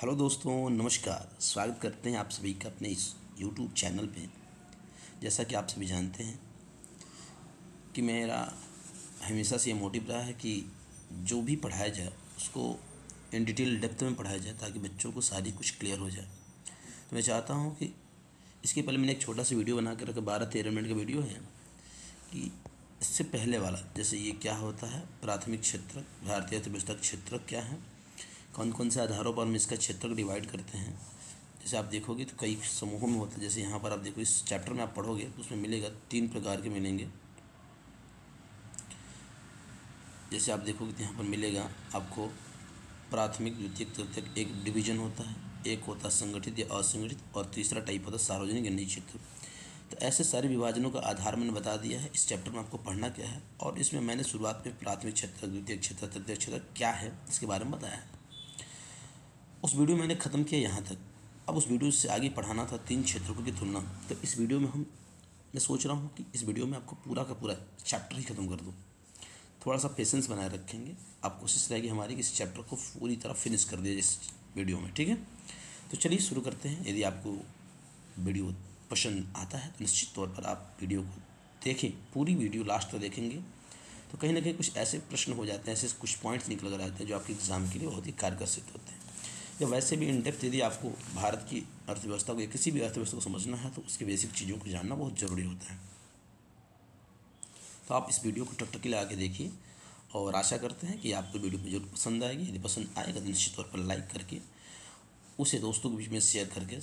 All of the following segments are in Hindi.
हेलो दोस्तों, नमस्कार। स्वागत करते हैं आप सभी का अपने इस यूट्यूब चैनल पे। जैसा कि आप सभी जानते हैं कि मेरा हमेशा से ये मोटिव रहा है कि जो भी पढ़ाया जाए उसको इन डिटेल डेप्थ में पढ़ाया जाए ताकि बच्चों को सारी कुछ क्लियर हो जाए। तो मैं चाहता हूँ कि इसके पहले मैंने एक छोटा सा वीडियो बना कर रखा, 12-13 मिनट का वीडियो है कि इससे पहले वाला, जैसे ये क्या होता है प्राथमिक क्षेत्र, भारतीय अर्थव्यवस्था क्षेत्र क्या है, कौन कौन से आधारों पर हम इसका क्षेत्र को डिवाइड करते हैं। जैसे आप देखोगे तो कई समूहों में होता है। जैसे यहाँ पर आप देखो, इस चैप्टर में आप पढ़ोगे तो उसमें मिलेगा 3 प्रकार के मिलेंगे। जैसे आप देखोगे तो यहाँ पर मिलेगा आपको प्राथमिक, द्वितीयक, तृतीयक, एक डिवीजन होता है, एक होता है संगठित या असंगठित, और तीसरा टाइप होता है सार्वजनिक या निजी क्षेत्र। तो ऐसे सारे विभाजनों का आधार मैंने बता दिया है। इस चैप्टर में आपको पढ़ना क्या है, और इसमें मैंने शुरुआत में प्राथमिक क्षेत्र, द्वितीयक क्षेत्र, तृतीयक क्षेत्र क्या है इसके बारे में बताया है। उस वीडियो मैंने ख़त्म किया यहाँ तक। अब उस वीडियो से आगे पढ़ाना था 3 क्षेत्रों की तुलना। तो इस वीडियो में मैं सोच रहा हूँ कि इस वीडियो में आपको पूरा का पूरा चैप्टर ही ख़त्म कर दूँ। थोड़ा सा पेशेंस बनाए रखेंगे, आप कोशिश रहेगी हमारी कि इस चैप्टर को पूरी तरह फिनिश कर दिया इस वीडियो में, ठीक है। तो चलिए शुरू करते हैं। यदि आपको वीडियो पसंद आता है तो निश्चित तौर पर आप वीडियो को देखें, पूरी वीडियो लास्ट तक देखेंगे तो कहीं ना कहीं कुछ ऐसे प्रश्न हो जाते हैं, ऐसे कुछ पॉइंट्स निकल कर आते हैं जो आपके एग्ज़ाम के लिए बहुत ही कारगर सिद्ध होते हैं। या वैसे भी इन डेप्थ यदि आपको भारत की अर्थव्यवस्था को या किसी भी अर्थव्यवस्था को समझना है तो उसकी बेसिक चीज़ों को जानना बहुत ज़रूरी होता है। तो आप इस वीडियो को टक टक लगा के देखिए, और आशा करते हैं कि आपको वीडियो जरूर पसंद आएगी। यदि पसंद आएगा तो निश्चित तौर पर लाइक करके उसे दोस्तों के बीच में शेयर करके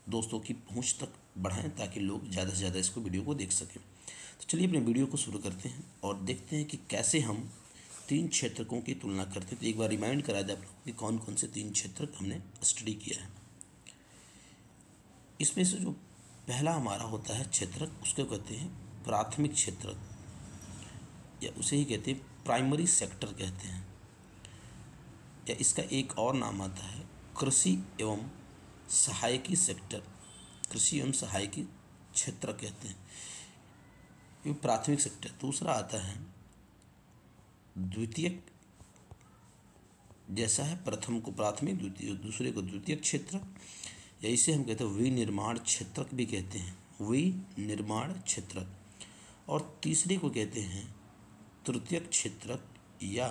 दोस्तों की पहुंच तक बढ़ाएं ताकि लोग ज़्यादा से ज़्यादा इसको वीडियो को देख सकें। तो चलिए अपने वीडियो को शुरू करते हैं और देखते हैं कि कैसे हम 3 क्षेत्रकों की तुलना करते हैं। तो एक बार रिमाइंड करा दे आप लोगों कि कौन कौन से 3 क्षेत्र हमने स्टडी किया है। इसमें से जो पहला हमारा होता है क्षेत्रक, उसको कहते हैं प्राथमिक क्षेत्रक, या उसे ही कहते हैं प्राइमरी सेक्टर कहते हैं, या इसका एक और नाम आता है कृषि एवं सहायकी सेक्टर, कृषि एवं सहायकी क्षेत्र कहते हैं। ये प्राथमिक सेक्टर। दूसरा आता है द्वितीयक, जैसा है प्रथम को प्राथमिक, द्वितीय दूसरे को द्वितीयक क्षेत्र, या इसे हम कहते हैं विनिर्माण क्षेत्रक भी कहते हैं, विनिर्माण क्षेत्रक। और तीसरे को कहते हैं तृतीयक क्षेत्रक या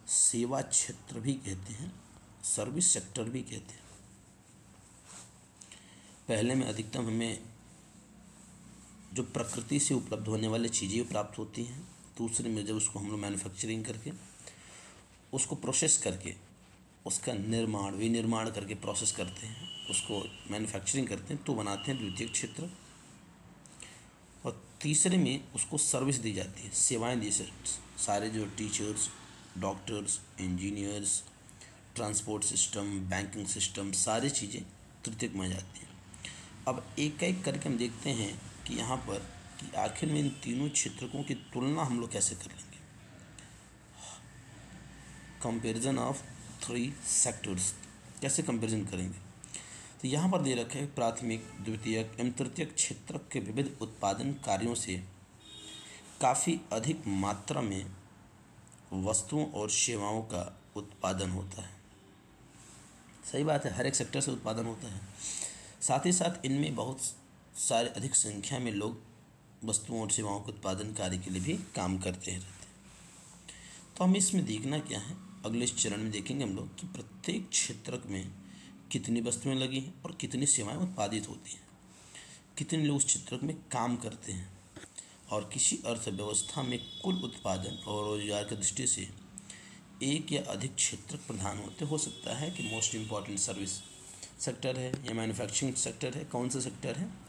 सेवा क्षेत्र भी कहते हैं, सर्विस सेक्टर भी कहते हैं। पहले में अधिकतम हमें जो प्रकृति से उपलब्ध होने वाली चीज़ें प्राप्त होती हैं। दूसरे में जब उसको हम लोग मैन्युफैक्चरिंग करके उसको प्रोसेस करके उसका निर्माण, विनिर्माण करके प्रोसेस करते हैं, उसको मैन्युफैक्चरिंग करते हैं तो बनाते हैं द्वितीयक क्षेत्र। और तीसरे में उसको सर्विस दी जाती है, सेवाएं दी जाती, सारे जो teachers, doctors, engineers, transport system, banking system, सारी चीज़ें तृतीयक में जाती हैं। अब एक एक करके हम देखते हैं कि यहाँ पर कि आखिर में इन तीनों क्षेत्रकों की तुलना हम लोग कैसे कर लेंगे। कंपैरिजन ऑफ 3 सेक्टर्स, कैसे कंपैरिजन करेंगे। तो यहाँ पर दे रखा है प्राथमिक, द्वितीयक एवं तृतीयक क्षेत्र के विविध उत्पादन कार्यों से काफ़ी अधिक मात्रा में वस्तुओं और सेवाओं का उत्पादन होता है। सही बात है, हर एक सेक्टर से उत्पादन होता है। साथ ही साथ इनमें बहुत सारे अधिक संख्या में लोग वस्तुओं और सेवाओं के उत्पादन कार्य के लिए भी काम करते रहते हैं। तो हमें इसमें देखना क्या है, अगले इस चरण में देखेंगे हम लोग कि प्रत्येक क्षेत्रक में कितनी वस्तुएं लगी हैं और कितनी सेवाएं उत्पादित होती हैं, कितने लोग उस क्षेत्रक में काम करते हैं, और किसी अर्थव्यवस्था में कुल उत्पादन और रोजगार की दृष्टि से एक या अधिक क्षेत्रक प्रधान होते। हो सकता है कि मोस्ट इम्पॉर्टेंट सर्विस सेक्टर है या मैन्युफैक्चरिंग सेक्टर है, कौन सा सेक्टर है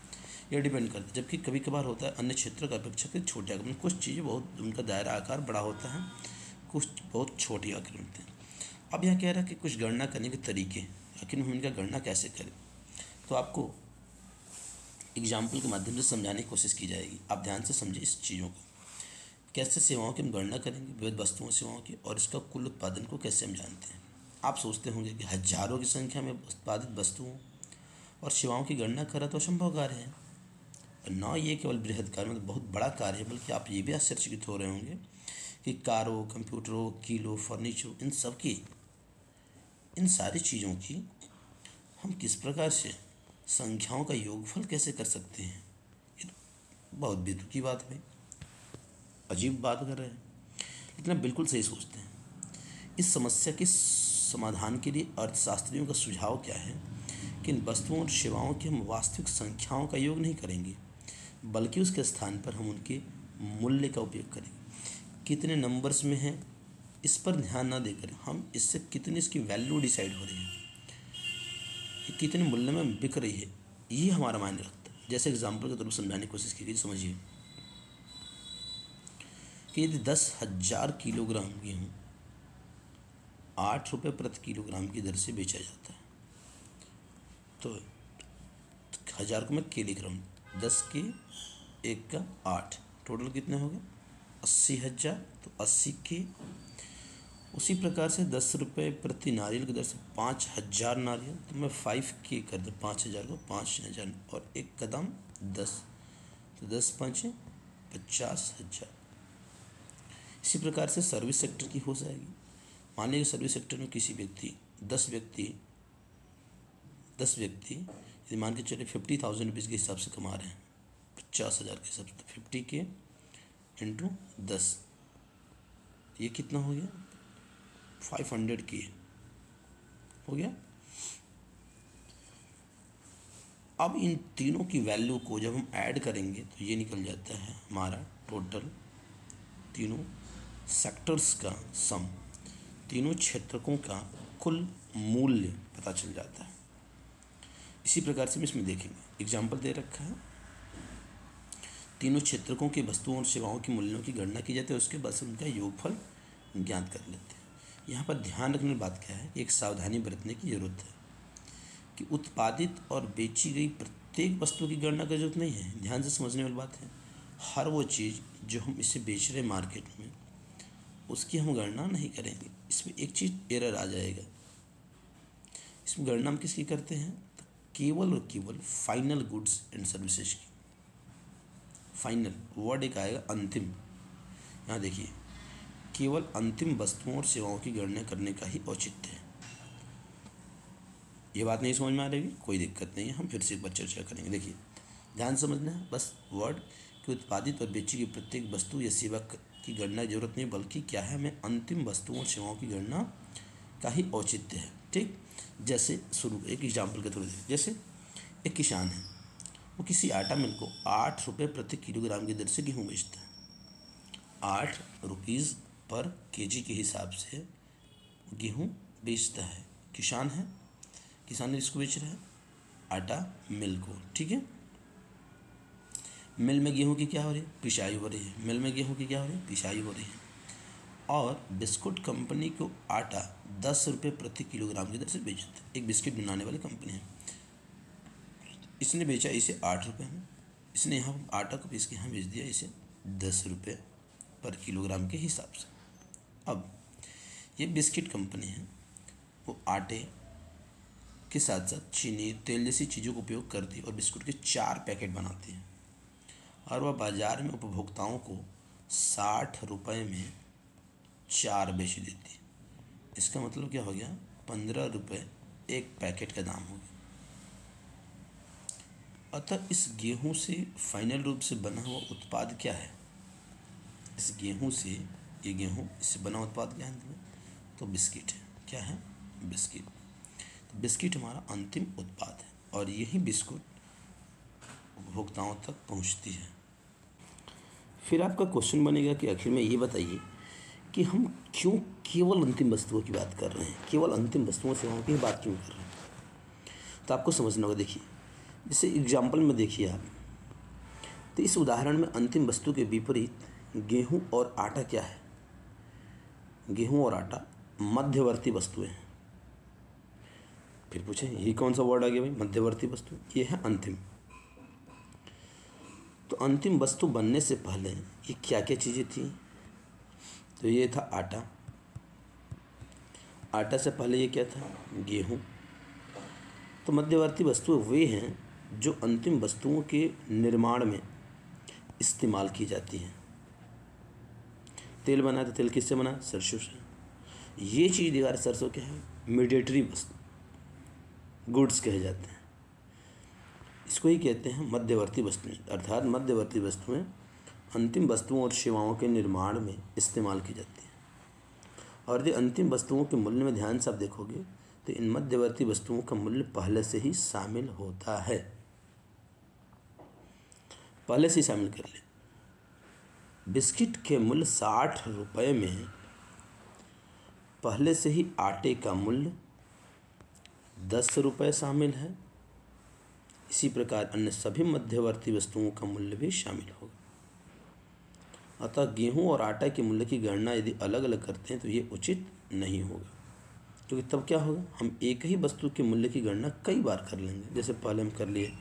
ये डिपेंड करता है। जबकि कभी कभार होता है अन्य क्षेत्र की अपेक्षा छोटे आकार में, कुछ चीज़ें बहुत उनका दायरा आकार बड़ा होता है, कुछ बहुत छोटी आकार में होते हैं। अब यहाँ कह रहा है कि कुछ गणना करने के तरीके, आखिर हम इनका गणना कैसे करें। तो आपको एग्जाम्पल के माध्यम से समझाने की कोशिश की जाएगी। आप ध्यान से समझिए इस चीज़ों को, कैसे सेवाओं की हम गणना करेंगे, विविध वस्तुओं सेवाओं की, और इसका कुल उत्पादन को कैसे हम जानते हैं। आप सोचते होंगे कि हजारों की संख्या में उत्पादित वस्तुओं और सेवाओं की गणना करा तो असंभव कार्य है। न ये केवल बृहद कार्य, मतलब बहुत बड़ा कार्य है, बल्कि आप ये भी आश्चर्यचकित हो रहे होंगे कि कारों, कंप्यूटरों, किलो, फर्नीचर, इन इन सारी चीज़ों की हम किस प्रकार से संख्याओं का योगफल कैसे कर सकते हैं? ये तो बहुत बेतुकी की बात है, अजीब बात कर रहे हैं, लेकिन आप बिल्कुल सही सोचते हैं। इस समस्या के समाधान के लिए अर्थशास्त्रियों का सुझाव क्या है कि इन वस्तुओं और सेवाओं की हम वास्तविक संख्याओं का योग नहीं करेंगे, बल्कि उसके स्थान पर हम उनके मूल्य का उपयोग करेंगे। कितने नंबर्स में है इस पर ध्यान ना देकर हम इससे कितनी इसकी वैल्यू डिसाइड हो रही है, ये कितने मूल्य में बिक रही है, ये हमारा मायने रखता है। जैसे एग्जाम्पल के तौर पर समझाने की कोशिश कीजिए। समझिए कि यदि 10,000 किलोग्राम गेहूँ 8 रुपये प्रति किलोग्राम की दर से बेचा जाता है, तो 1000 को मैं के लिख रहा हूँ, 10 के 1 का 8, टोटल कितने हो गए 80,000, तो 80 के। उसी प्रकार से 10 रुपये प्रति नारियल की दर से 5,000 नारियल, तो मैं 5K कर दूँ, 5,000 को 5,000 और 1 का दाम 10, तो 10 5 50,000। इसी प्रकार से सर्विस सेक्टर की हो जाएगी। मान लीजिए सर्विस सेक्टर में किसी व्यक्ति 10 व्यक्ति यदि मान के चले 50,000 रुपीज़ के हिसाब से कमा रहे हैं, 50,000 के हिसाब से, तो 50K इंटू 10, ये कितना हो गया 500K हो गया। अब इन तीनों की वैल्यू को जब हम ऐड करेंगे तो ये निकल जाता है हमारा टोटल तीनों सेक्टर्स का सम, तीनों क्षेत्रकों का कुल मूल्य पता चल जाता है। इसी प्रकार से हम इसमें देखेंगे, एग्जाम्पल दे रखा है, तीनों क्षेत्रकों के वस्तुओं और सेवाओं के मूल्यों की गणना की जाती है, उसके बाद से उनका योगफल ज्ञात कर लेते हैं। यहाँ पर ध्यान रखने वाली बात क्या है कि एक सावधानी बरतने की जरूरत है कि उत्पादित और बेची गई प्रत्येक वस्तु की गणना की जरूरत नहीं है। ध्यान से समझने वाली बात है, हर वो चीज़ जो हम इसे बेच रहे मार्केट में उसकी हम गणना नहीं करेंगे। इसमें एक चीज़ एरर आ जाएगा, इसमें गणना हम किसकी करते हैं, तो केवल और केवल फाइनल गुड्स एंड सर्विसेज की। फाइनल वर्ड एक आएगा अंतिम, यहाँ देखिए केवल अंतिम वस्तुओं और सेवाओं की गणना करने का ही औचित्य है। ये बात नहीं समझ में आ रही, कोई दिक्कत नहीं है, हम फिर से एक बार चर्चा करेंगे। देखिए ध्यान समझना है, बस वर्ड कि उत्पादित और बेची गई प्रत्येक वस्तु या सेवा की गणना की जरूरत नहीं, बल्कि क्या है, हमें अंतिम वस्तुओं और सेवाओं की गणना का ही औचित्य है। ठीक, जैसे शुरू एक एग्जाम्पल के थ्रू देखिए, जैसे एक किसान है, वो किसी आटा मिल को 8 रुपये प्रति किलोग्राम की दर से गेहूँ बेचता है। 8 रुपीज़ पर केजी के हिसाब से गेहूँ बेचता है। किसान है, किसान इसको बेच रहा है आटा मिल को। ठीक है, मिल में गेहूँ की क्या हो रही है, पिसाई हो रही है। मिल में गेहूँ की क्या हो रही है, पिसाई हो रही है। और बिस्कुट कंपनी को आटा 10 रुपये प्रति किलोग्राम की दर से बेचता है। एक बिस्किट बनाने वाली कंपनी है, इसने बेचा इसे 8 रुपये में, इसने यहाँ आटा को पीस के यहाँ बेच दिया इसे 10 रुपये पर किलोग्राम के हिसाब से। अब ये बिस्किट कंपनी है, वो आटे के साथ साथ चीनी, तेल जैसी चीज़ों का उपयोग करती है और बिस्कुट के 4 पैकेट बनाती है, और वह बाज़ार में उपभोक्ताओं को 60 रुपये में 4 बेच देती है। इसका मतलब क्या हो गया, 15 रुपये एक पैकेट का दाम हो गया। अतः इस गेहूं से फाइनल रूप से बना हुआ उत्पाद क्या है, इस गेहूं से, ये गेहूं इससे बना उत्पाद क्या है, तो बिस्किट है। क्या है, बिस्किट। तो बिस्किट हमारा अंतिम उत्पाद है और यही बिस्कुट उपभोक्ताओं तक पहुंचती है। फिर आपका क्वेश्चन बनेगा कि आखिर में ये बताइए कि हम क्यों केवल अंतिम वस्तुओं की बात कर रहे हैं, केवल अंतिम वस्तुओं सेवाओं की बात क्यों कर रहे हैं। तो आपको समझना होगा। देखिए जैसे एग्जाम्पल में देखिए आप, तो इस उदाहरण में अंतिम वस्तु के विपरीत गेहूं और आटा क्या है, गेहूं और आटा मध्यवर्ती वस्तुएं हैं। फिर पूछें ये कौन सा वर्ड आ गया भाई, मध्यवर्ती वस्तु, ये है अंतिम। तो अंतिम वस्तु बनने से पहले ये क्या क्या चीज़ें थी, तो ये था आटा, आटा से पहले ये क्या था, गेहूं। तो मध्यवर्ती वस्तुएं वे हैं जो अंतिम वस्तुओं के निर्माण में इस्तेमाल की जाती हैं। तेल बना तो तेल किससे बना, सरसों से। ये चीज़ दिखा रहे, सरसों क्या है, मीडिएटरी गुड्स कहे जाते हैं। इसको ही कहते हैं मध्यवर्ती वस्तुएं, अर्थात मध्यवर्ती वस्तुएं अंतिम वस्तुओं और सेवाओं के निर्माण में इस्तेमाल की जाती हैं। और यदि अंतिम वस्तुओं के मूल्य में ध्यान से आप देखोगे तो इन मध्यवर्ती वस्तुओं का मूल्य पहले से ही शामिल होता है, पहले से ही शामिल कर ले। बिस्किट के मूल्य 60 रुपये में पहले से ही आटे का मूल्य 10 रुपये शामिल है। इसी प्रकार अन्य सभी मध्यवर्ती वस्तुओं का मूल्य भी शामिल होगा। अतः गेहूं और आटा के मूल्य की गणना यदि अलग अलग करते हैं तो ये उचित नहीं होगा, क्योंकि तब क्या होगा, हम एक ही वस्तु के मूल्य की गणना कई बार कर लेंगे। जैसे पहले हम कर लिए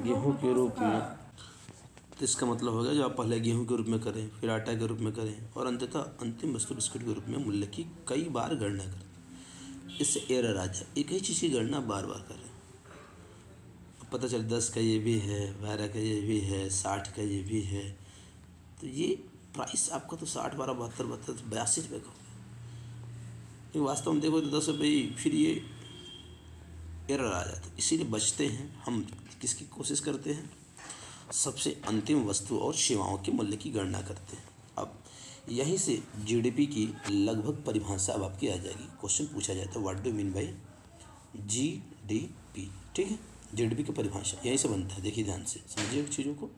गेहूं के रूप में, तो इसका मतलब होगा जो आप पहले गेहूं के रूप में करें, फिर आटा के रूप में करें और अंततः अंतिम वस्तु बिस्कुट के रूप में मूल्य की कई बार गणना करें। इससे एरर आ जाए, एक ही चीज़ की गणना बार बार करें। पता चले 10 का ये भी है, 12 का ये भी है, 60 का ये भी है, तो ये प्राइस आपका तो 60, 12, 72, 82 रुपये का होगा। लेकिन वास्तव में देखो तो 10 रुपये, फिर ये एरर आ जाता है। इसीलिए बचते हैं हम, किसकी कोशिश करते हैं, सबसे अंतिम वस्तु और सेवाओं के मूल्य की गणना करते हैं। अब यहीं से जीडीपी की लगभग परिभाषा अब आपकी आ जाएगी। क्वेश्चन पूछा जाता है what do mean by GDP, ठीक है। जीडीपी की परिभाषा यहीं से बनता है, देखिए ध्यान से समझिए चीज़ों को।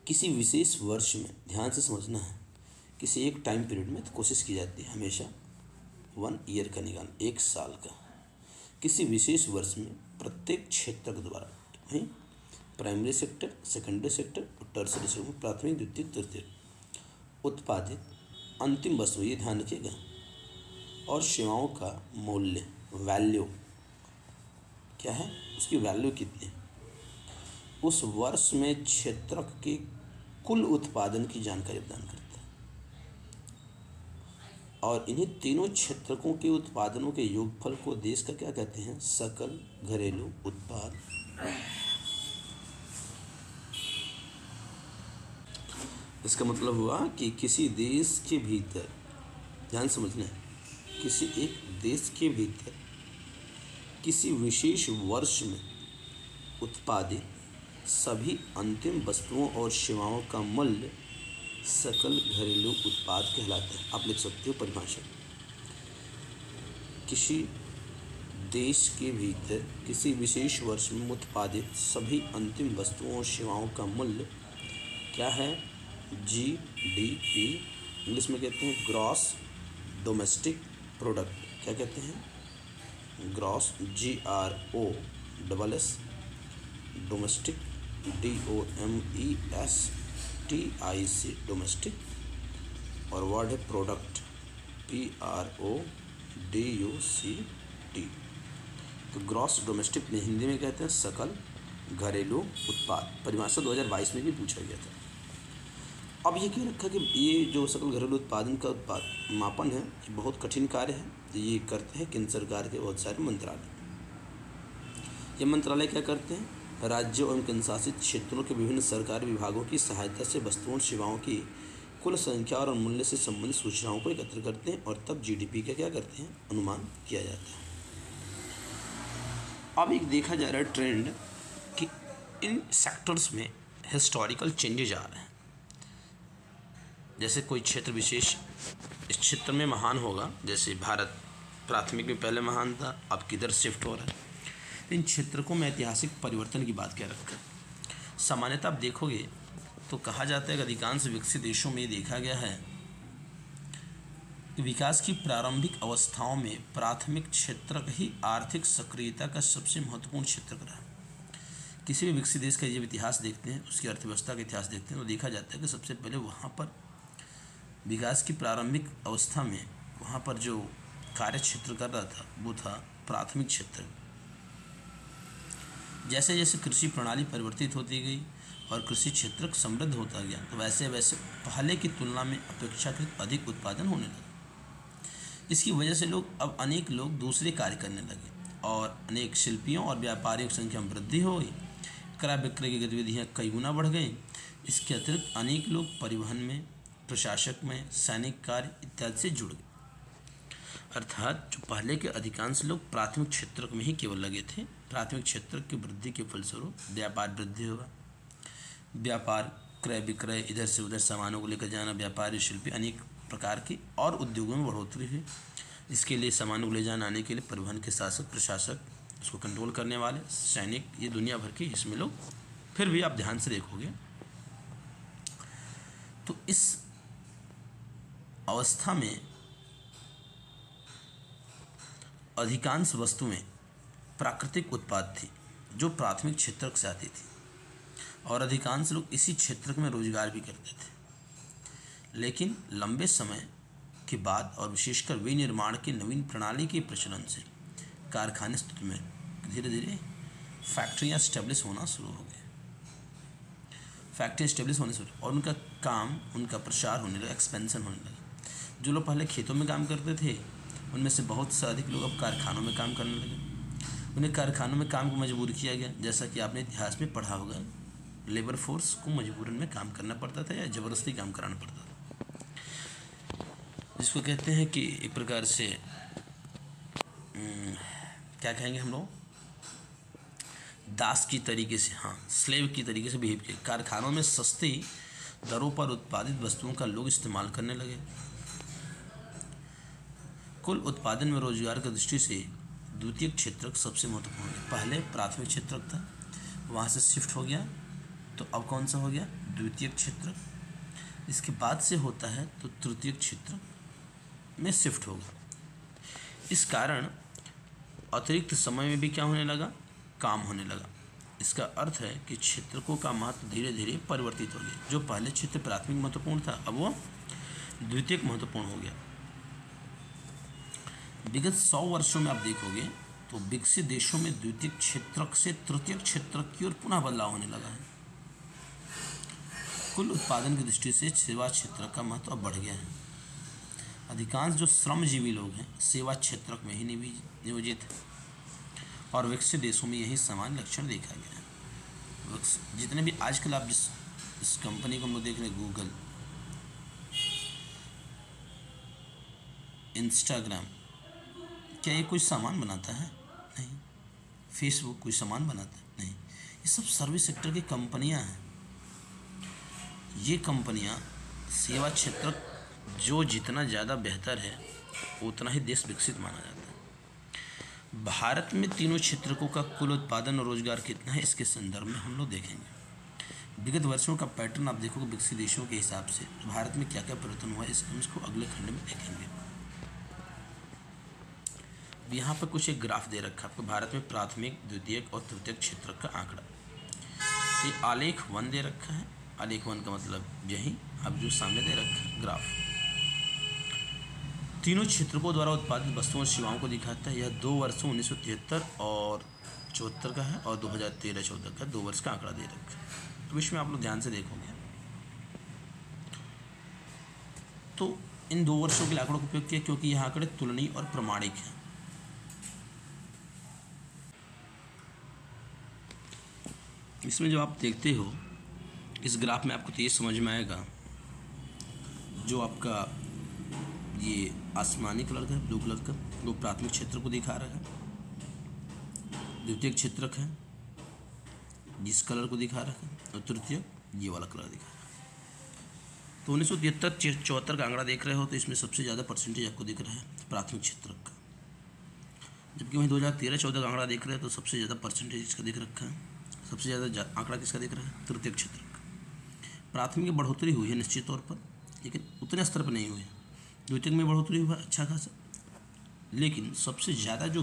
किसी विशेष वर्ष में, ध्यान से समझना है, किसी एक टाइम पीरियड में तो कोशिश की जाती है हमेशा 1 ईयर का निकाल, 1 साल का। किसी विशेष वर्ष में प्रत्येक क्षेत्र के द्वारा, वहीं प्राइमरी सेक्टर, सेकेंडरी सेक्टर और टर्सरी सेक्टर, प्राथमिक, द्वितीय, तृतीय उत्पादित अंतिम वस्तु, ये ध्यान रखिएगा, और सेवाओं का मूल्य, वैल्यू क्या है, उसकी वैल्यू कितनी, उस वर्ष में क्षेत्रक के कुल उत्पादन की जानकारी प्रदान करता है। और इन्हीं तीनों क्षेत्रकों के उत्पादनों के योगफल को देश का क्या कहते हैं, सकल घरेलू उत्पाद। इसका मतलब हुआ कि किसी देश के भीतर, ध्यान समझना है, किसी एक देश के भीतर किसी विशेष वर्ष में उत्पादित सभी अंतिम वस्तुओं और सेवाओं का मूल्य सकल घरेलू उत्पाद कहलाता है। आप लिख सकते हो परिभाषा, किसी देश के भीतर किसी विशेष वर्ष में उत्पादित सभी अंतिम वस्तुओं और सेवाओं का मूल्य क्या है, जीडीपी, इंग्लिश में कहते हैं ग्रॉस डोमेस्टिक प्रोडक्ट। क्या कहते हैं, gross, GROSS, domestic, DOMESTIC, domestic, और वर्ड है प्रोडक्ट, PRODUCT। तो ग्रॉस डोमेस्टिक में हिंदी में कहते हैं सकल घरेलू उत्पाद। परिभाषा 2022 में भी पूछा गया था। अब ये क्यों रखा कि ये जो सकल घरेलू उत्पादन का मापन है, ये बहुत कठिन कार्य है। ये करते हैं केंद्र सरकार के बहुत सारे मंत्रालय। ये मंत्रालय क्या करते हैं, राज्यों एवं केंद्रशासित क्षेत्रों के विभिन्न सरकारी विभागों की सहायता से वस्तुओं और सेवाओं की कुल संख्या और मूल्य से संबंधित सूचनाओं को एकत्र करते हैं और तब जीडीपी का क्या करते हैं, अनुमान किया जाता है। अब एक देखा जा रहा है ट्रेंड कि इन सेक्टर्स में हिस्टोरिकल चेंजेज आ रहे हैं। जैसे कोई क्षेत्र विशेष इस क्षेत्र में महान होगा, जैसे भारत प्राथमिक में पहले महान था, अब किधर शिफ्ट हो रहा है। इन क्षेत्रकों में ऐतिहासिक परिवर्तन की बात क्या रखकर सामान्यतः आप देखोगे तो कहा जाता है कि अधिकांश विकसित देशों में देखा गया है कि विकास की प्रारंभिक अवस्थाओं में प्राथमिक क्षेत्र ही आर्थिक सक्रियता का सबसे महत्वपूर्ण क्षेत्र रहा। किसी भी विकसित देश का जब इतिहास देखते हैं, उसकी अर्थव्यवस्था का इतिहास देखते हैं, तो देखा जाता है कि सबसे पहले वहाँ पर विकास की प्रारंभिक अवस्था में वहाँ पर जो कार्य क्षेत्र कर रहा था वो था प्राथमिक क्षेत्र। जैसे जैसे कृषि प्रणाली परिवर्तित होती गई और कृषि क्षेत्र समृद्ध होता गया, तो वैसे वैसे पहले की तुलना में अपेक्षाकृत अधिक उत्पादन होने लगा। इसकी वजह से अनेक लोग दूसरे कार्य करने लगे और अनेक शिल्पियों और व्यापारियों की संख्या में वृद्धि हो गई। क्रय विक्रय की गतिविधियाँ कई गुना बढ़ गई। इसके अतिरिक्त अनेक लोग परिवहन में, प्रशासक में, सैनिक कार्य इत्यादि से जुड़ गए। अर्थात जो पहले के अधिकांश लोग प्राथमिक क्षेत्र में ही केवल लगे थे, प्राथमिक क्षेत्र की वृद्धि के फलस्वरूप व्यापार वृद्धि हुआ। व्यापार, क्रय विक्रय, इधर से उधर सामानों को लेकर जाना, व्यापारी, शिल्पी, अनेक प्रकार की और उद्योगों में बढ़ोतरी हुई। इसके लिए सामानों को ले जाने आने के लिए परिवहन के शासक, प्रशासक, उसको कंट्रोल करने वाले, सैनिक, ये दुनिया भर के इसमें लोग, फिर भी आप ध्यान से देखोगे तो इस अवस्था में अधिकांश वस्तुएं प्राकृतिक उत्पाद थी जो प्राथमिक क्षेत्र से आती थी, और अधिकांश लोग इसी क्षेत्र में रोजगार भी करते थे। लेकिन लंबे समय के बाद और विशेषकर विनिर्माण की नवीन प्रणाली के प्रचलन से कारखाने स्थिति में धीरे धीरे फैक्ट्रियाँ स्टेब्लिश होना शुरू हो गए, फैक्ट्री स्टेब्लिश होने से और उनका काम, उनका प्रसार होने लगा, एक्सपेंशन होने लगा। जो लोग पहले खेतों में काम करते थे उनमें से बहुत से अधिक लोग अब कारखानों में काम करने लगे। उन्हें कारखानों में काम को मजबूर किया गया, जैसा कि आपने इतिहास में पढ़ा होगा, लेबर फोर्स को मजबूरन में काम करना पड़ता था या ज़बरदस्ती काम कराना पड़ता था, जिसको कहते हैं कि एक प्रकार से क्या कहेंगे हम लोग, दास की तरीके से, हाँ, स्लेव की तरीके से बिहेव किया। कारखानों में सस्ती दरों पर उत्पादित वस्तुओं का लोग इस्तेमाल करने लगे। कुल उत्पादन में रोजगार की दृष्टि से द्वितीयक क्षेत्र सबसे महत्वपूर्ण है। पहले प्राथमिक क्षेत्र था, वहाँ से शिफ्ट हो गया, तो अब कौन सा हो गया, द्वितीयक क्षेत्र। इसके बाद से होता है तो तृतीयक क्षेत्र में शिफ्ट होगा। इस कारण अतिरिक्त समय में भी क्या होने लगा, काम होने लगा। इसका अर्थ है कि क्षेत्रकों का महत्व धीरे धीरे परिवर्तित हो गया। जो पहले क्षेत्र प्राथमिक महत्वपूर्ण था, अब वो द्वितीयक महत्वपूर्ण हो गया। विगत 100 वर्षों में आप देखोगे तो विकसित देशों में द्वितीयक क्षेत्र से तृतीयक क्षेत्र की ओर पुनः बदलाव होने लगा है। कुल उत्पादन की दृष्टि से सेवा क्षेत्र का महत्व अब बढ़ गया है। अधिकांश जो श्रमजीवी लोग हैं सेवा क्षेत्र में ही नियोजित है, और विकसित देशों में यही समान लक्षण देखा गया है। जितने भी आजकल आप जिस कंपनी को हम लोग देख रहे हैं, गूगल, इंस्टाग्राम, क्या ये कोई सामान बनाता है? नहीं। फेसबुक कोई सामान बनाता है? नहीं। ये सब सर्विस सेक्टर की कंपनियां हैं। ये कंपनियां सेवा क्षेत्र जो जितना ज़्यादा बेहतर है उतना ही देश विकसित माना जाता है। भारत में तीनों क्षेत्रों का कुल उत्पादन और रोजगार कितना है, इसके संदर्भ में हम लोग देखेंगे। विगत वर्षों का पैटर्न आप देखोगे विकसित देशों के हिसाब से भारत में क्या क्या परिवर्तन हुआ है, इसको अगले खंड में देखेंगे। यहाँ पर कुछ एक ग्राफ दे रखा है आपको, भारत में प्राथमिक, द्वितीयक और तृतीयक क्षेत्र का आंकड़ा। ये आलेख 1 दे रखा है। आलेख 1 का मतलब यही अब जो सामने दे रखा है ग्राफ, तीनों क्षेत्रों द्वारा उत्पादित वस्तुओं और सेवाओं को दिखाता है। यह 2 वर्षों 1973 और 74 का है, और 2013-14 का 2 वर्ष का आंकड़ा दे रखा है। तो इसमें आप लोग ध्यान से देखोगे तो इन 2 वर्षों के आंकड़ों का उपयोग किया क्योंकि यह आंकड़े तुलनीय और प्रमाणिक हैं। इसमें जब आप देखते हो इस ग्राफ में आपको तो ये समझ में आएगा, जो आपका ये आसमानी कलर का, ब्लू कलर का, वो प्राथमिक क्षेत्र को दिखा रहा है। द्वितीयक क्षेत्र है जिस कलर को दिखा रहा है, और तृतीय ये वाला कलर दिखा रहा है। तो 1973-74 का आंकड़ा देख रहे हो तो इसमें सबसे ज़्यादा परसेंटेज आपको दिख रहा है प्राथमिक क्षेत्र का, जबकि वहीं 2013-14 का आंकड़ा देख रहे हो तो सबसे ज़्यादा परसेंटेज इसका दिख रखा है। सबसे ज़्यादा आंकड़ा किसका दिख रहा है, तृतीयक क्षेत्र का। प्राथमिक में बढ़ोतरी हुई है निश्चित तौर पर, लेकिन उतने स्तर पर नहीं हुई है। द्वितीयक में बढ़ोतरी हुआ अच्छा खासा, लेकिन सबसे ज़्यादा जो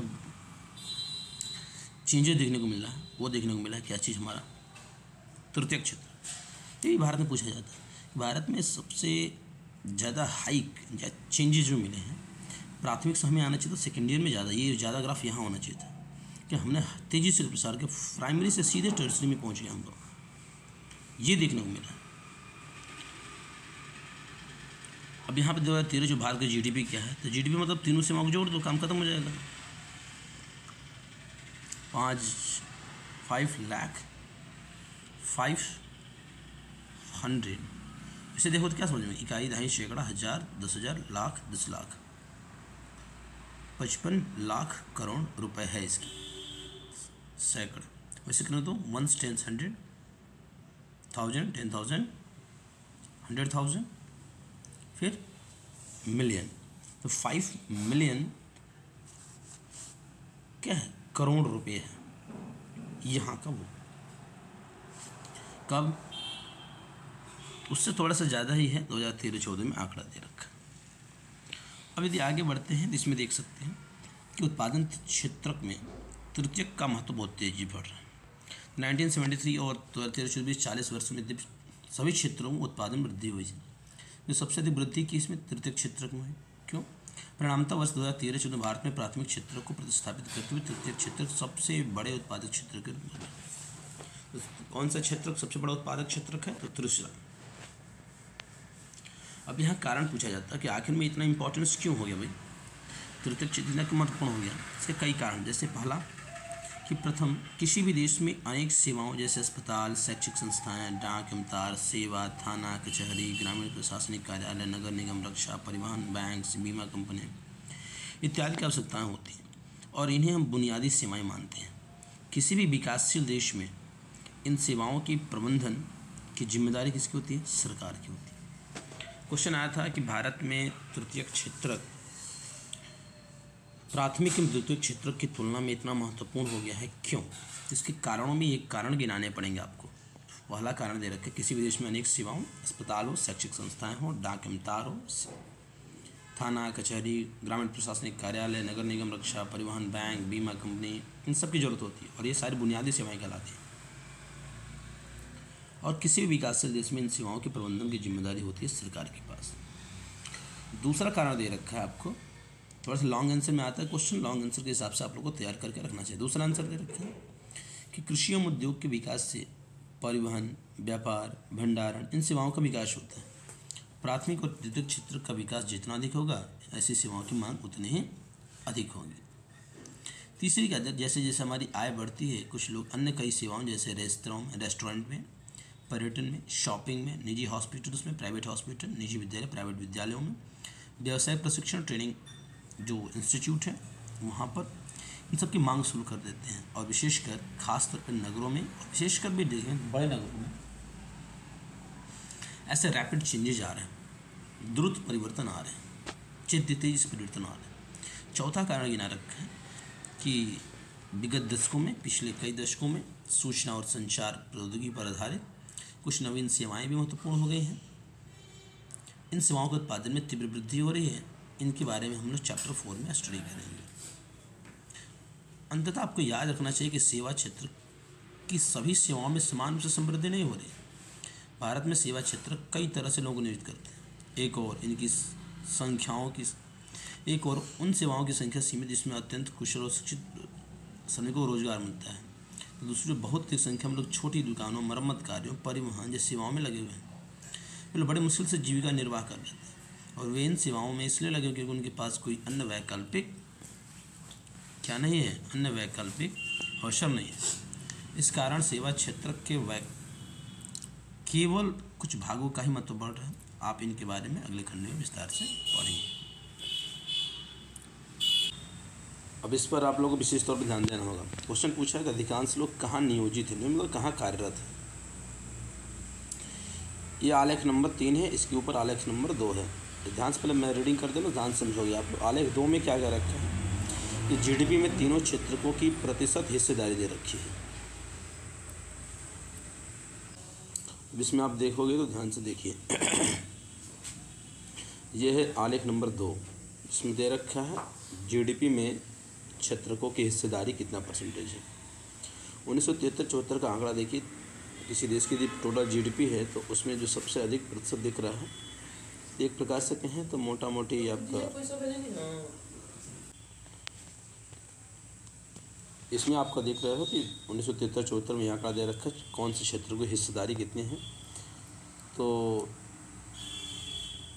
चेंजेस देखने को मिल रहा है वो देखने को मिला है क्या चीज़, हमारा तृतीयक क्षेत्र। यही भारत में पूछा जाता है, भारत में सबसे ज़्यादा हाइक या चेंजेस जो मिले हैं प्राथमिक से हमें आना चाहिए था, सेकेंड ईयर में ज़्यादा, ये ज़्यादा ग्राफ यहाँ होना चाहिए था कि हमने तेज़ी से प्रसार के प्राइमरी से सीधे टर्सरी में पहुँच गए हम लोग, ये देखने को मिला। अब यहाँ पे 2013 जो भारत का जीडीपी क्या है, तो जीडीपी मतलब तीनों सेवाओं को जोड़ दो, काम खत्म हो जाएगा। 500 इसे देखो तो क्या समझ में, इकाई, दहाई, सैकड़ा, हज़ार, 10,000, लाख, 10 लाख। 55 लाख करोड़ रुपए है इसकी, सैकड़। वैसे करें तो वंस, टेंस, 100, 1000, 10,000, 100,000, फिर मिलियन। तो 5 मिलियन क्या है, करोड़ रुपए है यहाँ का वो। कब, उससे थोड़ा सा ज़्यादा ही है, 2013-14 में आंकड़ा दे रखा। अब यदि आगे बढ़ते हैं तो इसमें देख सकते हैं कि उत्पादन क्षेत्र में तृतीयक का महत्व बहुत तेजी बढ़ रहा है। 1973 और 2013-14 40 वर्षों में सभी क्षेत्रों में उत्पादन वृद्धि हुई है। जो सबसे अधिक वृद्धि की इसमें तृतीयक क्षेत्र में है। क्यों? परिणामतः वर्ष 2013-14 भारत में प्राथमिक क्षेत्र को प्रतिस्थापित करते हुए तृतीयक क्षेत्र सबसे बड़े उत्पादक क्षेत्र के रूप में। तो कौन सा क्षेत्र सबसे बड़ा उत्पादक क्षेत्र है? तो तीसरा। अब यहाँ कारण पूछा जाता है कि आखिर में इतना इंपॉर्टेंस क्यों हो गया भाई, तृतीयक क्षेत्र इतना क्यों महत्वपूर्ण हो गया? इसके कई कारण, जैसे पहला कि प्रथम, किसी भी देश में अनेक सेवाओं जैसे अस्पताल, शैक्षिक संस्थाएं, डाक एवं सेवा, थाना, कचहरी, ग्रामीण प्रशासनिक कार्यालय, नगर निगम, रक्षा, परिवहन, बैंक, बीमा कंपनियां इत्यादि की आवश्यकताएं होती हैं और इन्हें हम बुनियादी सेवाएं मानते हैं। किसी भी विकासशील देश में इन सेवाओं की प्रबंधन की जिम्मेदारी किसकी होती है? सरकार की होती है। क्वेश्चन आया था कि भारत में तृतीयक क्षेत्र प्राथमिक एवं द्वितीयक क्षेत्र की तुलना में इतना महत्वपूर्ण हो गया है, क्यों? इसके कारणों में एक कारण गिनाने पड़ेंगे आपको। पहला कारण दे रखे, किसी भी देश में अनेक सेवाओं, अस्पताल हो, शैक्षिक संस्थाएं हो, डाक एवं तार हो, थाना, कचहरी, ग्रामीण प्रशासनिक कार्यालय, नगर निगम, रक्षा, परिवहन, बैंक, बीमा कंपनी, इन सब की जरूरत होती है और ये सारी बुनियादी सेवाएं कहलाती हैं। और किसी भी विकासशील देश में इन सेवाओं के प्रबंधन की जिम्मेदारी होती है सरकार के पास। दूसरा कारण दे रखा है आपको, थोड़ा सा लॉन्ग आंसर में आता है क्वेश्चन, लॉन्ग आंसर के हिसाब से आप लोग को तैयार करके रखना चाहिए। दूसरा आंसर दे रखा है कि कृषि एवं उद्योग के विकास से परिवहन, व्यापार, भंडारण, इन सेवाओं का विकास होता है। प्राथमिक और द्वितीयक क्षेत्र का विकास जितना अधिक होगा, ऐसी सेवाओं की मांग उतनी ही अधिक होगी। तीसरी क्या है, जैसे जैसे हमारी आय बढ़ती है, कुछ लोग अन्य कई सेवाओं जैसे रेस्टोरेंट में, पर्यटन में, शॉपिंग में, निजी हॉस्पिटल्स में, प्राइवेट हॉस्पिटल, निजी विद्यालय, प्राइवेट विद्यालयों में, व्यावसायिक प्रशिक्षण ट्रेनिंग जो इंस्टीट्यूट है वहाँ पर इन सब की मांग शुरू कर देते हैं। और विशेषकर खासतौर पर नगरों में, और विशेषकर भी देखें बड़े नगरों में ऐसे रैपिड चेंजेज आ रहे हैं, द्रुत परिवर्तन आ रहे हैं, तेजी से परिवर्तन आ रहे हैं। चौथा कारण गिना रखा है कि विगत दशकों में, पिछले कई दशकों में सूचना और संचार प्रौद्योगिकी पर आधारित कुछ नवीन सेवाएं भी महत्वपूर्ण हो गई हैं। इन सेवाओं के उत्पादन में तीव्र वृद्धि हो रही है। इनके बारे में हम लोग चैप्टर 4 में स्टडी करेंगे। अंततः आपको याद रखना चाहिए कि सेवा क्षेत्र की सभी सेवाओं में समान रूप से समृद्धि नहीं हो रही है। भारत में सेवा क्षेत्र कई तरह से लोग नियोजित करते हैं। एक और उन सेवाओं की संख्या सीमित जिसमें अत्यंत कुशल और शिक्षित श्रमिकों को रोजगार मिलता है। तो दूसरी बहुत ही संख्या में लोग छोटी दुकानों, मरम्मत कार्यों, परिवहन जैसी सेवाओं में लगे हुए हैं। वे लोग बड़े मुश्किल से जीविका निर्वाह कर लेते हैं और वे इन सेवाओं में इसलिए लगे क्योंकि उनके पास कोई अन्य वैकल्पिक अवसर नहीं है। इस कारण सेवा क्षेत्र के केवल कुछ भागों का ही महत्व बढ़ रहा है। आप इनके बारे में अगले खंड में विस्तार से पढ़ेंगे। अब इस पर आप लोगों को विशेष तौर पर ध्यान देना होगा। क्वेश्चन पूछा है कि अधिकांश लोग कहाँ नियोजित हैं, मतलब कहाँ कार्यरत है। ये आलेख नंबर 3 है, इसके ऊपर आलेख नंबर 2 है। ध्यान से पहले मैं रीडिंग कर दूँ, ध्यान समझोगे आप। आलेख 2 में क्या क्या रखा है कि जीडीपी में तीनों क्षेत्रों की प्रतिशत हिस्सेदारी दे रखी है। इसमें आप देखोगे तो ध्यान से देखिए। यह है आलेख नंबर 2, इसमें दे रखा है जीडीपी में क्षेत्रकों की हिस्सेदारी कितना परसेंटेज है। 1973-74 का आंकड़ा देखिए। किसी देश की टोटल जीडीपी है तो उसमें जो सबसे अधिक प्रतिशत दिख रहा है, एक प्रकार से कहें तो मोटा मोटी आपका इसमें आपका देख रहे हो कि 1973-74 में आंकड़ा दे रखा है कौन से क्षेत्र की हिस्सेदारी कितनी है। तो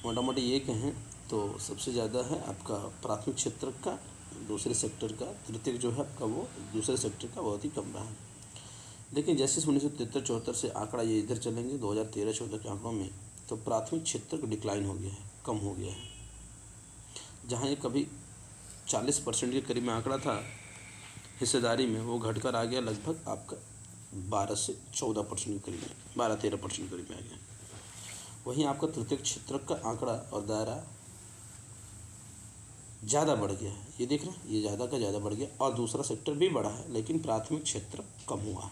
मोटा मोटी ये कहें तो सबसे ज़्यादा है आपका प्राथमिक क्षेत्र का, दूसरे सेक्टर का, तृतीयक जो है आपका वो दूसरे सेक्टर का बहुत ही कम रहा है। लेकिन जैसे 1973-74 से आंकड़ा ये इधर चलेंगे 2013-14 के आंकड़ों में, तो प्राथमिक क्षेत्र का डिक्लाइन हो गया है, कम हो गया है। जहाँ ये कभी 40% के करीब में आंकड़ा था हिस्सेदारी में, वो घटकर आ गया लगभग आपका 12 से 14% के करीब में, 12-13% के करीब में आ गया। वहीं आपका तृतीयक क्षेत्रक का आंकड़ा और दायरा ज़्यादा बढ़ गया है, ये देख रहे हैं, ये ज़्यादा का ज़्यादा बढ़ गया। और दूसरा सेक्टर भी बढ़ा है, लेकिन प्राथमिक क्षेत्र कम हुआ है।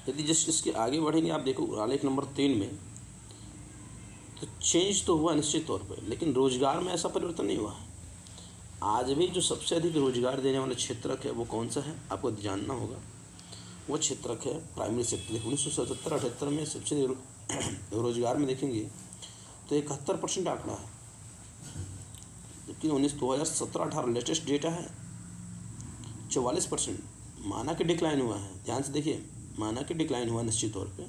यदि जस्ट इसके आगे बढ़ेंगे, आप देखो आलेख नंबर 3 में, तो चेंज तो हुआ निश्चित तौर पर, लेकिन रोजगार में ऐसा परिवर्तन नहीं हुआ है। आज भी जो सबसे अधिक रोजगार देने वाला क्षेत्रक है वो कौन सा है, आपको जानना होगा। वो क्षेत्रक है प्राइमरी सेक्टर। 1977-78 में सबसे रोजगार में देखेंगे तो 71% आंकड़ा है, जबकि 2017-18 लेटेस्ट डेटा है 44%। माना कि डिक्लाइन हुआ है, ध्यान से देखिए, माना कि डिक्लाइन हुआ निश्चित तौर पे,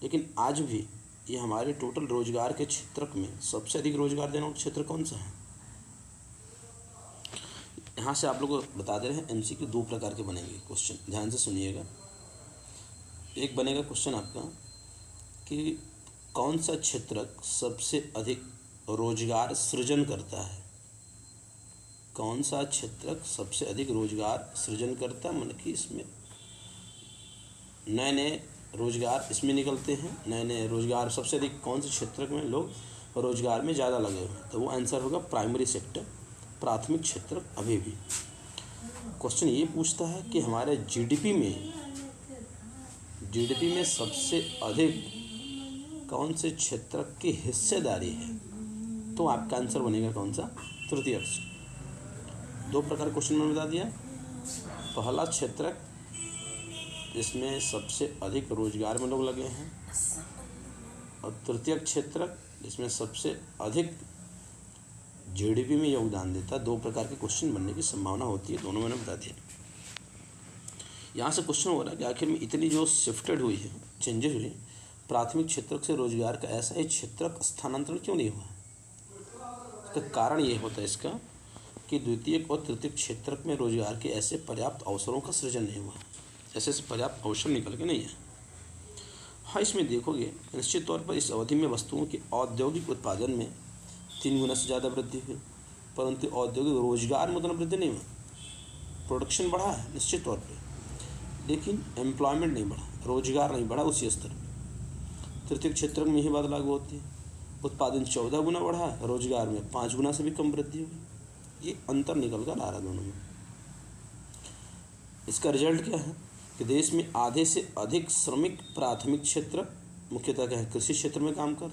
लेकिन आज भी ये हमारे टोटल रोजगार के क्षेत्रक में सबसे अधिक रोजगार देने वाला क्षेत्र कौन सा है। यहाँ से आप लोग को बता दे रहे हैं, एमसीक्यू 2 प्रकार के बनेंगे क्वेश्चन, ध्यान से सुनिएगा। एक बनेगा क्वेश्चन आपका कि कौन सा क्षेत्रक सबसे अधिक रोजगार सृजन करता है। कौन सा क्षेत्रक सबसे अधिक रोजगार सृजन करता है, मतलब कि इसमें नए नए रोजगार इसमें निकलते हैं, नए नए रोजगार सबसे अधिक कौन से क्षेत्रक में लोग रोजगार में ज़्यादा लगे हुए हैं, तो वो आंसर होगा प्राइमरी सेक्टर, प्राथमिक क्षेत्र। अभी भी क्वेश्चन ये पूछता है कि हमारे जीडीपी में सबसे अधिक कौन से क्षेत्र की हिस्सेदारी है, तो आपका आंसर बनेगा कौन सा, तृतीयक। 2 प्रकार क्वेश्चन में बता दिया। पहला क्षेत्र जिसमें सबसे अधिक रोजगार में लोग लगे हैं, और तृतीयक क्षेत्र जिसमें सबसे अधिक जीडीपी में योगदान देता है। 2 प्रकार के क्वेश्चन बनने की संभावना होती है, दोनों मैंने बता दिया। यहाँ से क्वेश्चन हो रहा है कि आखिर में इतनी जो शिफ्टेड हुई है, चेंजेस हुई, प्राथमिक क्षेत्रक से रोजगार का ऐसा ही क्षेत्रक स्थानांतरण क्यों नहीं हुआ। इसका कारण ये होता है इसका कि द्वितीयक और तृतीयक क्षेत्रक में रोजगार के ऐसे पर्याप्त अवसरों का सृजन नहीं हुआ, ऐसे पर्याप्त अवसर निकल के नहीं है। हाँ, इसमें देखोगे निश्चित तौर पर इस अवधि में वस्तुओं के औद्योगिक उत्पादन में 3 गुना से ज़्यादा वृद्धि हुई, परंतु औद्योगिक रोजगार में उतना वृद्धि नहीं हुआ। प्रोडक्शन बढ़ा है निश्चित तौर पे, लेकिन एम्प्लॉयमेंट नहीं बढ़ा, रोजगार नहीं बढ़ा उसी स्तर पर। तृतीय क्षेत्र में यही बात लागू होती है, उत्पादन 14 गुना बढ़ा है, रोजगार में 5 गुना से भी कम वृद्धि हुई। ये अंतर निकल कर आ रहा है दोनों में। इसका रिजल्ट क्या है कि देश में आधे से अधिक श्रमिक प्राथमिक क्षेत्र, मुख्यतः क्या है, कृषि क्षेत्र में काम कर,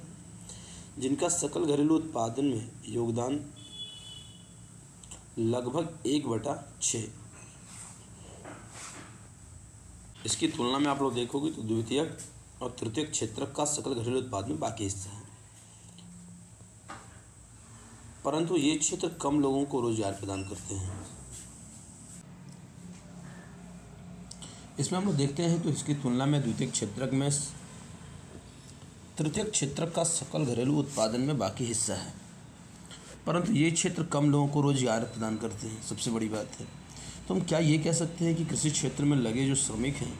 जिनका सकल घरेलू उत्पादन में योगदान लगभग 1/6। इसकी तुलना में आप लोग देखोगे तो द्वितीयक और तृतीयक क्षेत्र का सकल घरेलू उत्पादन में बाकी हिस्सा है, परंतु ये क्षेत्र कम लोगों को रोजगार प्रदान करते हैं। इसमें हम लोग देखते हैं तो इसकी तुलना में द्वितीयक क्षेत्र में तृतीयक क्षेत्र का सकल घरेलू उत्पादन में बाकी हिस्सा है, परंतु ये क्षेत्र कम लोगों को रोजगार प्रदान करते हैं। सबसे बड़ी बात है, तो हम क्या ये कह सकते हैं कि कृषि क्षेत्र में लगे जो श्रमिक हैं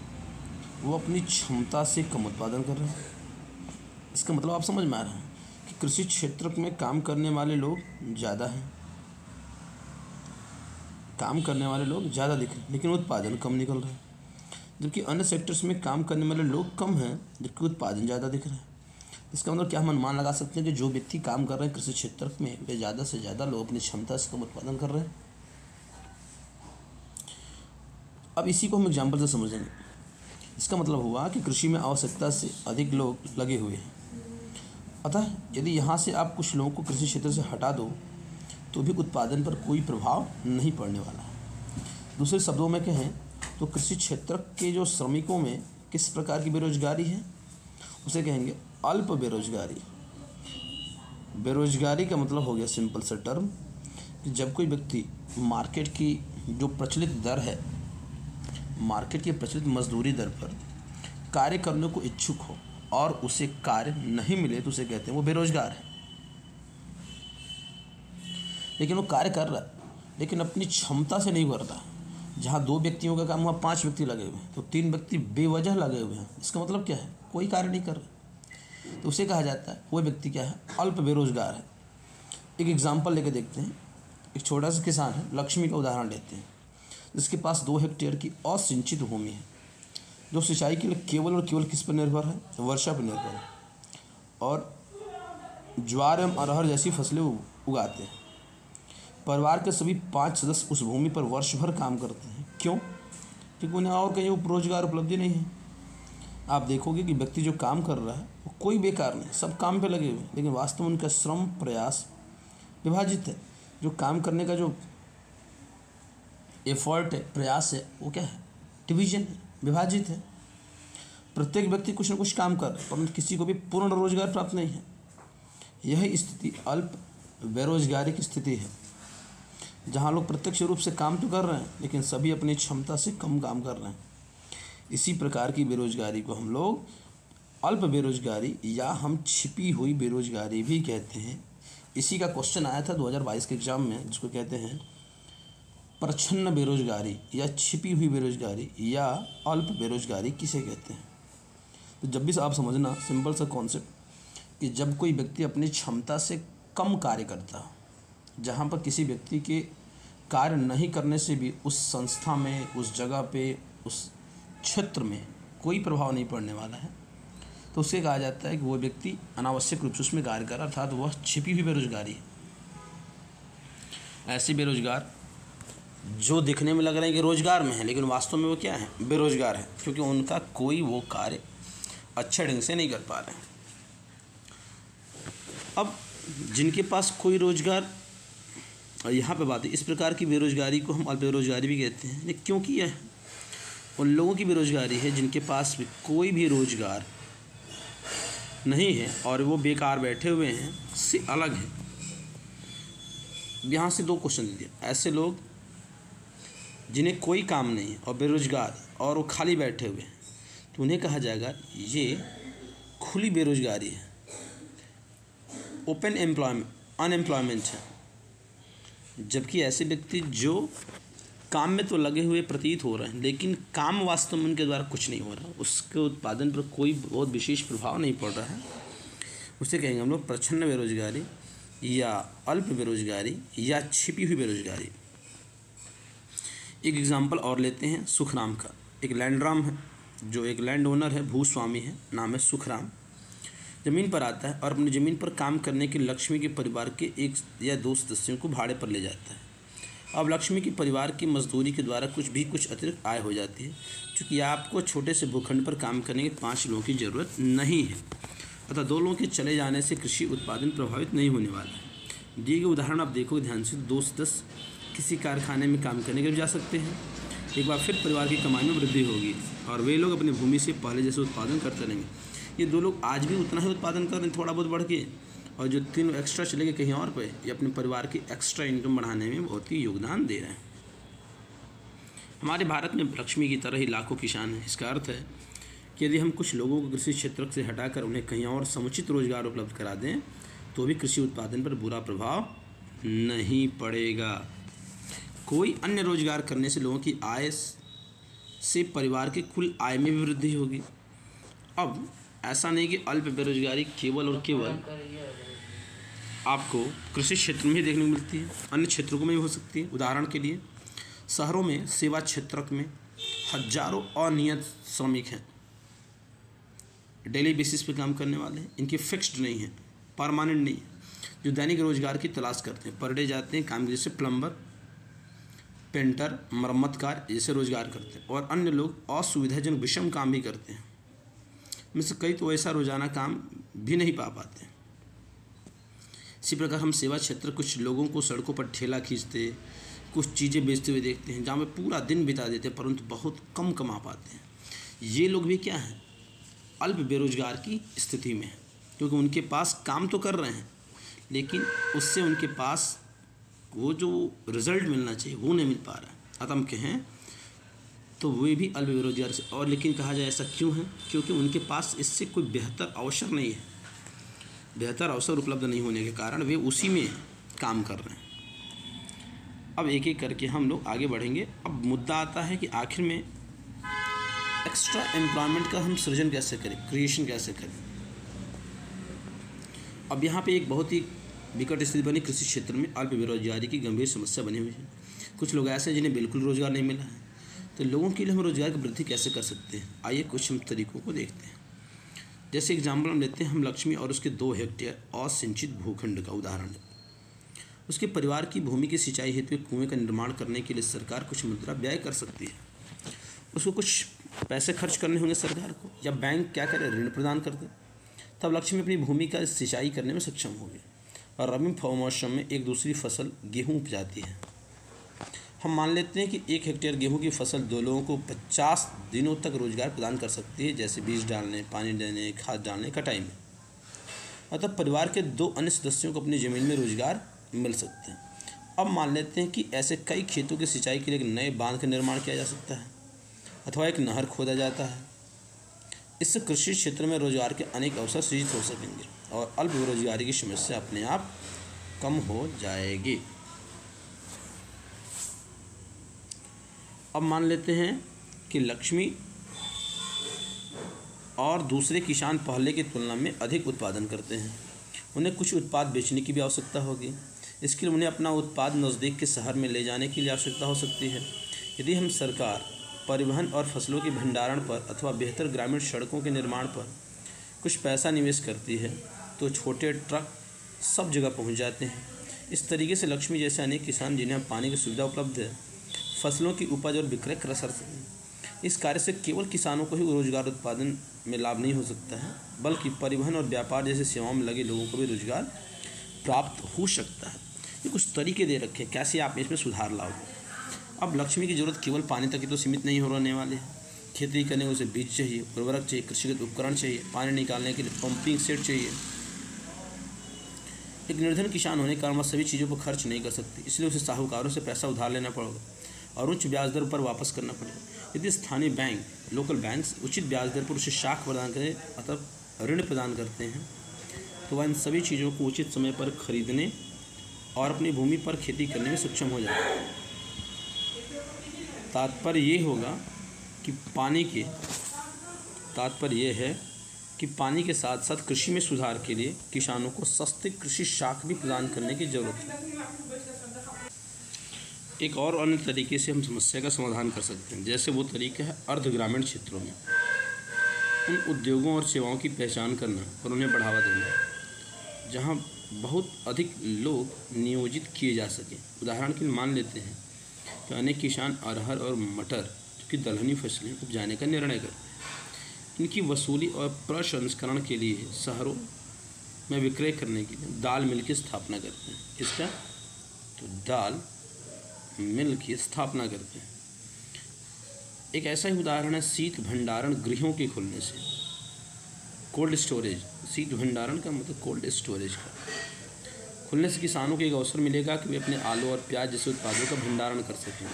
वो अपनी क्षमता से कम उत्पादन कर रहे हैं। इसका मतलब आप समझ में आ रहा है कि कृषि क्षेत्र में काम करने वाले लोग ज़्यादा हैं, काम करने वाले लोग ज़्यादा दिख रहे हैं, लेकिन उत्पादन कम निकल रहा है। जबकि अन्य सेक्टर्स में काम करने वाले लोग कम हैं, जबकि उत्पादन ज़्यादा दिख रहा है। इसका मतलब क्या हम अनुमान लगा सकते हैं कि जो व्यक्ति काम कर रहे हैं कृषि क्षेत्र में, वे ज़्यादा से ज़्यादा लोग अपनी क्षमता से कम उत्पादन कर रहे हैं। अब इसी को हम एग्जाम्पल से समझेंगे। इसका मतलब हुआ कि कृषि में आवश्यकता से अधिक लोग लगे हुए हैं, अतः यदि यहाँ से आप कुछ लोगों को कृषि क्षेत्र से हटा दो तो भी उत्पादन पर कोई प्रभाव नहीं पड़ने वाला है। दूसरे शब्दों में कहें तो कृषि क्षेत्र के जो श्रमिकों में किस प्रकार की बेरोजगारी है, उसे कहेंगे अल्प बेरोजगारी। बेरोजगारी का मतलब हो गया सिंपल सा टर्म कि जब कोई व्यक्ति मार्केट की जो प्रचलित दर है, मार्केट की प्रचलित मजदूरी दर पर कार्य करने को इच्छुक हो और उसे कार्य नहीं मिले तो उसे कहते हैं वो बेरोजगार है। लेकिन वो कार्य कर रहा है, लेकिन अपनी क्षमता से नहीं कर रहा। जहाँ 2 व्यक्तियों का काम हुआ 5 व्यक्ति लगे हुए हैं, तो 3 व्यक्ति बेवजह लगे हुए हैं। इसका मतलब क्या है, कोई कार्य नहीं कर रहे, तो उसे कहा जाता है वो व्यक्ति क्या है, अल्प बेरोजगार है। एक एग्जाम्पल लेके देखते हैं एक छोटा सा किसान है, लक्ष्मी का उदाहरण लेते हैं, जिसके पास 2 हेक्टेयर की असिंचित भूमि है, जो सिंचाई के लिए केवल और केवल किस पर निर्भर है? वर्षा पर निर्भर है, और ज्वार एवं अरहर जैसी फसलें उगाते हैं। परिवार के सभी 5 सदस्य उस भूमि पर वर्ष भर काम करते हैं। क्यों? क्योंकि उन्हें और कहीं रोजगार उपलब्धि नहीं है। आप देखोगे कि व्यक्ति जो काम कर रहा है वो कोई बेकार नहीं, सब काम पे लगे हुए हैं, लेकिन वास्तव में उनका श्रम प्रयास विभाजित है। जो काम करने का जो एफर्ट है, प्रयास है, वो क्या है? डिवीजन है, विभाजित है। प्रत्येक व्यक्ति कुछ न कुछ काम कर रहा है, परंतु किसी को भी पूर्ण रोजगार प्राप्त नहीं है। यह स्थिति अल्प बेरोजगारी की स्थिति है, जहाँ लोग प्रत्यक्ष रूप से काम तो कर रहे हैं, लेकिन सभी अपनी क्षमता से कम काम कर रहे हैं। इसी प्रकार की बेरोजगारी को हम लोग अल्प बेरोजगारी या हम छिपी हुई बेरोजगारी भी कहते हैं। इसी का क्वेश्चन आया था 2022 के एग्जाम में, जिसको कहते हैं प्रच्छन्न बेरोजगारी या छिपी हुई बेरोजगारी या अल्प बेरोजगारी किसे कहते हैं। तो जब भी आप समझना सिंपल सा कॉन्सेप्ट कि जब कोई व्यक्ति अपनी क्षमता से कम कार्य करता, जहाँ पर किसी व्यक्ति के कार्य नहीं करने से भी उस संस्था में, उस जगह पे, उस क्षेत्र में कोई प्रभाव नहीं पड़ने वाला है, तो उससे कहा जाता है कि वो व्यक्ति अनावश्यक रूप से उसमें कार्य कर रहा, अर्थात वह छिपी हुई बेरोजगारी है। ऐसे बेरोजगार जो दिखने में लग रहे हैं कि रोजगार में है, लेकिन वास्तव में वो क्या है? बेरोजगार है, क्योंकि उनका कोई वो कार्य अच्छे ढंग से नहीं कर पा रहे हैं। अब जिनके पास कोई रोजगार, और यहाँ पे बात है, इस प्रकार की बेरोजगारी को हम अल्प बेरोजगारी भी कहते हैं। लेकिन क्योंकि यह उन लोगों की बेरोजगारी है जिनके पास भी कोई भी रोजगार नहीं है और वो बेकार बैठे हुए हैं, से अलग है। यहाँ से 2 क्वेश्चन दे दिए। ऐसे लोग जिन्हें कोई काम नहीं है और बेरोजगार और वो खाली बैठे हुए हैं, तो उन्हें कहा जाएगा ये खुली बेरोजगारी है, ओपन अनएम्प्लॉयमेंट है। जबकि ऐसे व्यक्ति जो काम में तो लगे हुए प्रतीत हो रहे हैं, लेकिन काम वास्तव में उनके द्वारा कुछ नहीं हो रहा, उसके उत्पादन पर कोई बहुत विशेष प्रभाव नहीं पड़ रहा है, उसे कहेंगे हम लोग प्रच्छन्न बेरोजगारी या अल्प बेरोजगारी या छिपी हुई बेरोजगारी। एक एग्जाम्पल और लेते हैं सुखराम का। एक लैंडराम है, जो एक लैंड ओनर है, भूस्वामी है, नाम है सुखराम। ज़मीन पर आता है और अपनी ज़मीन पर काम करने के लक्ष्मी के परिवार के 1 या 2 सदस्यों को भाड़े पर ले जाता है। अब लक्ष्मी के परिवार की मजदूरी के द्वारा कुछ अतिरिक्त आय हो जाती है, क्योंकि आपको छोटे से भूखंड पर काम करने के 5 लोगों की ज़रूरत नहीं है, अतः 2 लोगों के चले जाने से कृषि उत्पादन प्रभावित नहीं होने वाला है। दिए गए उदाहरण आप देखो ध्यान से, 2 सदस्य किसी कारखाने में काम करने के लिए जा सकते हैं। एक बार फिर परिवार की कमाई में वृद्धि होगी और वे लोग अपनी भूमि से पहले जैसे उत्पादन करते रहेंगे। ये 2 लोग आज भी उतना ही उत्पादन कर रहे हैं, थोड़ा बहुत बढ़ के, और जो 3 एक्स्ट्रा चले गए कहीं और पे, ये अपने परिवार की एक्स्ट्रा इनकम बढ़ाने में बहुत ही योगदान दे रहे हैं। हमारे भारत में लक्ष्मी की तरह ही लाखों किसान हैं। इसका अर्थ है कि यदि हम कुछ लोगों को कृषि क्षेत्र से हटाकर उन्हें कहीं और समुचित रोजगार उपलब्ध करा दें, तो भी कृषि उत्पादन पर बुरा प्रभाव नहीं पड़ेगा। कोई अन्य रोजगार करने से लोगों की आय से परिवार की कुल आय में भी वृद्धि होगी। अब ऐसा नहीं कि अल्प बेरोजगारी केवल और केवल आपको कृषि क्षेत्र में ही देखने को मिलती है, अन्य क्षेत्रों में भी हो सकती है। उदाहरण के लिए शहरों में सेवा क्षेत्र में हजारों अनियत श्रमिक हैं, डेली बेसिस पे काम करने वाले हैं, इनकी फिक्स्ड नहीं है, परमानेंट नहीं है, जो दैनिक रोजगार की तलाश करते हैं, पर डे जाते हैं काम, जैसे प्लम्बर, पेंटर, मरम्मतकार जैसे रोजगार करते हैं, और अन्य लोग असुविधाजनक विषम काम भी करते हैं। में से कई तो ऐसा रोजाना काम भी नहीं पा पाते। इसी प्रकार हम सेवा क्षेत्र कुछ लोगों को सड़कों पर ठेला खींचते, कुछ चीज़ें बेचते हुए देखते हैं, जहाँ पे पूरा दिन बिता देते हैं परंतु बहुत कम कमा पाते हैं। ये लोग भी क्या हैं? अल्प बेरोजगार की स्थिति में है, क्योंकि उनके पास काम तो कर रहे हैं, लेकिन उससे उनके पास वो जो रिज़ल्ट मिलना चाहिए वो नहीं मिल पा रहा है। अतः हम कहें तो वे भी अल्प बेरोजगार से, और लेकिन कहा जाए ऐसा क्यों है? क्योंकि उनके पास इससे कोई बेहतर अवसर नहीं है। बेहतर अवसर उपलब्ध नहीं होने के कारण वे उसी में काम कर रहे हैं। अब एक एक करके हम लोग आगे बढ़ेंगे। अब मुद्दा आता है कि आखिर में एक्स्ट्रा एम्प्लॉयमेंट का हम सृजन कैसे करें, क्रिएशन कैसे करें। अब यहाँ पे एक बहुत ही विकट स्थिति बनी कृषि क्षेत्र में अल्प बेरोजगारी की गंभीर समस्या बनी हुई है। कुछ लोग ऐसे हैं जिन्हें बिल्कुल रोजगार नहीं मिला है। तो लोगों के लिए हम रोजगार की वृद्धि कैसे कर सकते हैं, आइए कुछ हम तरीकों को देखते हैं। जैसे एग्जाम्पल हम लेते हैं, हम लक्ष्मी और उसके 2 हेक्टेयर असिंचित भूखंड का उदाहरण है। उसके परिवार की भूमि की सिंचाई हेतु एक कुएं का निर्माण करने के लिए सरकार कुछ मुद्रा व्यय कर सकती है। उसको कुछ पैसे खर्च करने होंगे सरकार को, या बैंक क्या करे, ऋण प्रदान कर दे, तब लक्ष्मी अपनी भूमि का सिंचाई करने में सक्षम होगी और रबी मौसम में एक दूसरी फसल गेहूँ उपजाती है। हम मान लेते हैं कि 1 हेक्टेयर गेहूं की फसल 2 लोगों को 50 दिनों तक रोजगार प्रदान कर सकती है, जैसे बीज डालने, पानी देने, खाद डालने, कटाई में। अतः परिवार के 2 अन्य सदस्यों को अपनी ज़मीन में रोजगार मिल सकते हैं। अब मान लेते हैं कि ऐसे कई खेतों की सिंचाई के लिए एक नए बांध का निर्माण किया जा सकता है अथवा एक नहर खोदा जाता है। इससे कृषि क्षेत्र में रोजगार के अनेक अवसर सृजित हो सकेंगे और अल्प बेरोजगारी की समस्या अपने आप कम हो जाएगी। अब मान लेते हैं कि लक्ष्मी और दूसरे किसान पहले की तुलना में अधिक उत्पादन करते हैं। उन्हें कुछ उत्पाद बेचने की भी आवश्यकता होगी। इसके लिए उन्हें अपना उत्पाद नज़दीक के शहर में ले जाने की लिए आवश्यकता हो सकती है। यदि हम सरकार परिवहन और फसलों के भंडारण पर अथवा बेहतर ग्रामीण सड़कों के निर्माण पर कुछ पैसा निवेश करती है तो छोटे ट्रक सब जगह पहुंच जाते हैं। इस तरीके से लक्ष्मी जैसे अनेक किसान जिन्हें पानी की सुविधा उपलब्ध है, फसलों की उपज और विक्रय कर सकते हैं। इस कार्य से केवल किसानों को ही रोजगार उत्पादन में लाभ नहीं हो सकता है, बल्कि परिवहन और व्यापार जैसे सेवाओं में लगे लोगों को भी रोजगार प्राप्त हो सकता है। ये कुछ तरीके दे रखे हैं कैसे आप इसमें सुधार लाओगे। अब लक्ष्मी की जरूरत केवल पानी तक ही तो सीमित नहीं हो रहने वाले हैं। खेती करने को उसे बीज चाहिए, उर्वरक चाहिए, कृषिगत उपकरण चाहिए, पानी निकालने के लिए पंपिंग सेट चाहिए। एक निर्धन किसान होने के कारण वह सभी चीज़ों पर खर्च नहीं कर सकती, इसलिए उसे साहूकारों से पैसा उधार लेना पड़ेगा और उच्च ब्याज दर पर वापस करना पड़ेगा। यदि स्थानीय बैंक, लोकल बैंक्स उचित ब्याज दर पर उसे शाख प्रदान करें मतलब ऋण प्रदान करते हैं, तो वह इन सभी चीज़ों को उचित समय पर खरीदने और अपनी भूमि पर खेती करने में सक्षम हो जाएगा। तात्पर्य ये है कि पानी के साथ साथ कृषि में सुधार के लिए किसानों को सस्ते कृषि शाख भी प्रदान करने की जरूरत है। एक और अन्य तरीके से हम समस्या का समाधान कर सकते हैं, जैसे वो तरीका है अर्ध ग्रामीण क्षेत्रों में उन उद्योगों और सेवाओं की पहचान करना और उन्हें बढ़ावा देना जहां बहुत अधिक लोग नियोजित किए जा सकें। उदाहरण के लिए मान लेते हैं कि अनेक किसान अरहर और मटर की दलहनी फसलें उपजाने का निर्णय करते हैं। इनकी वसूली और प्रसंस्करण के लिए शहरों में विक्रय करने के लिए दाल मिल की स्थापना करते हैं। इसका तो दाल मिल की स्थापना करते हैं। एक ऐसा ही उदाहरण है शीत भंडारण गृहों के खुलने से। कोल्ड स्टोरेज, शीत भंडारण का मतलब कोल्ड स्टोरेज का खुलने से किसानों को एक अवसर मिलेगा कि वे अपने आलू और प्याज जैसे उत्पादों का भंडारण कर सकें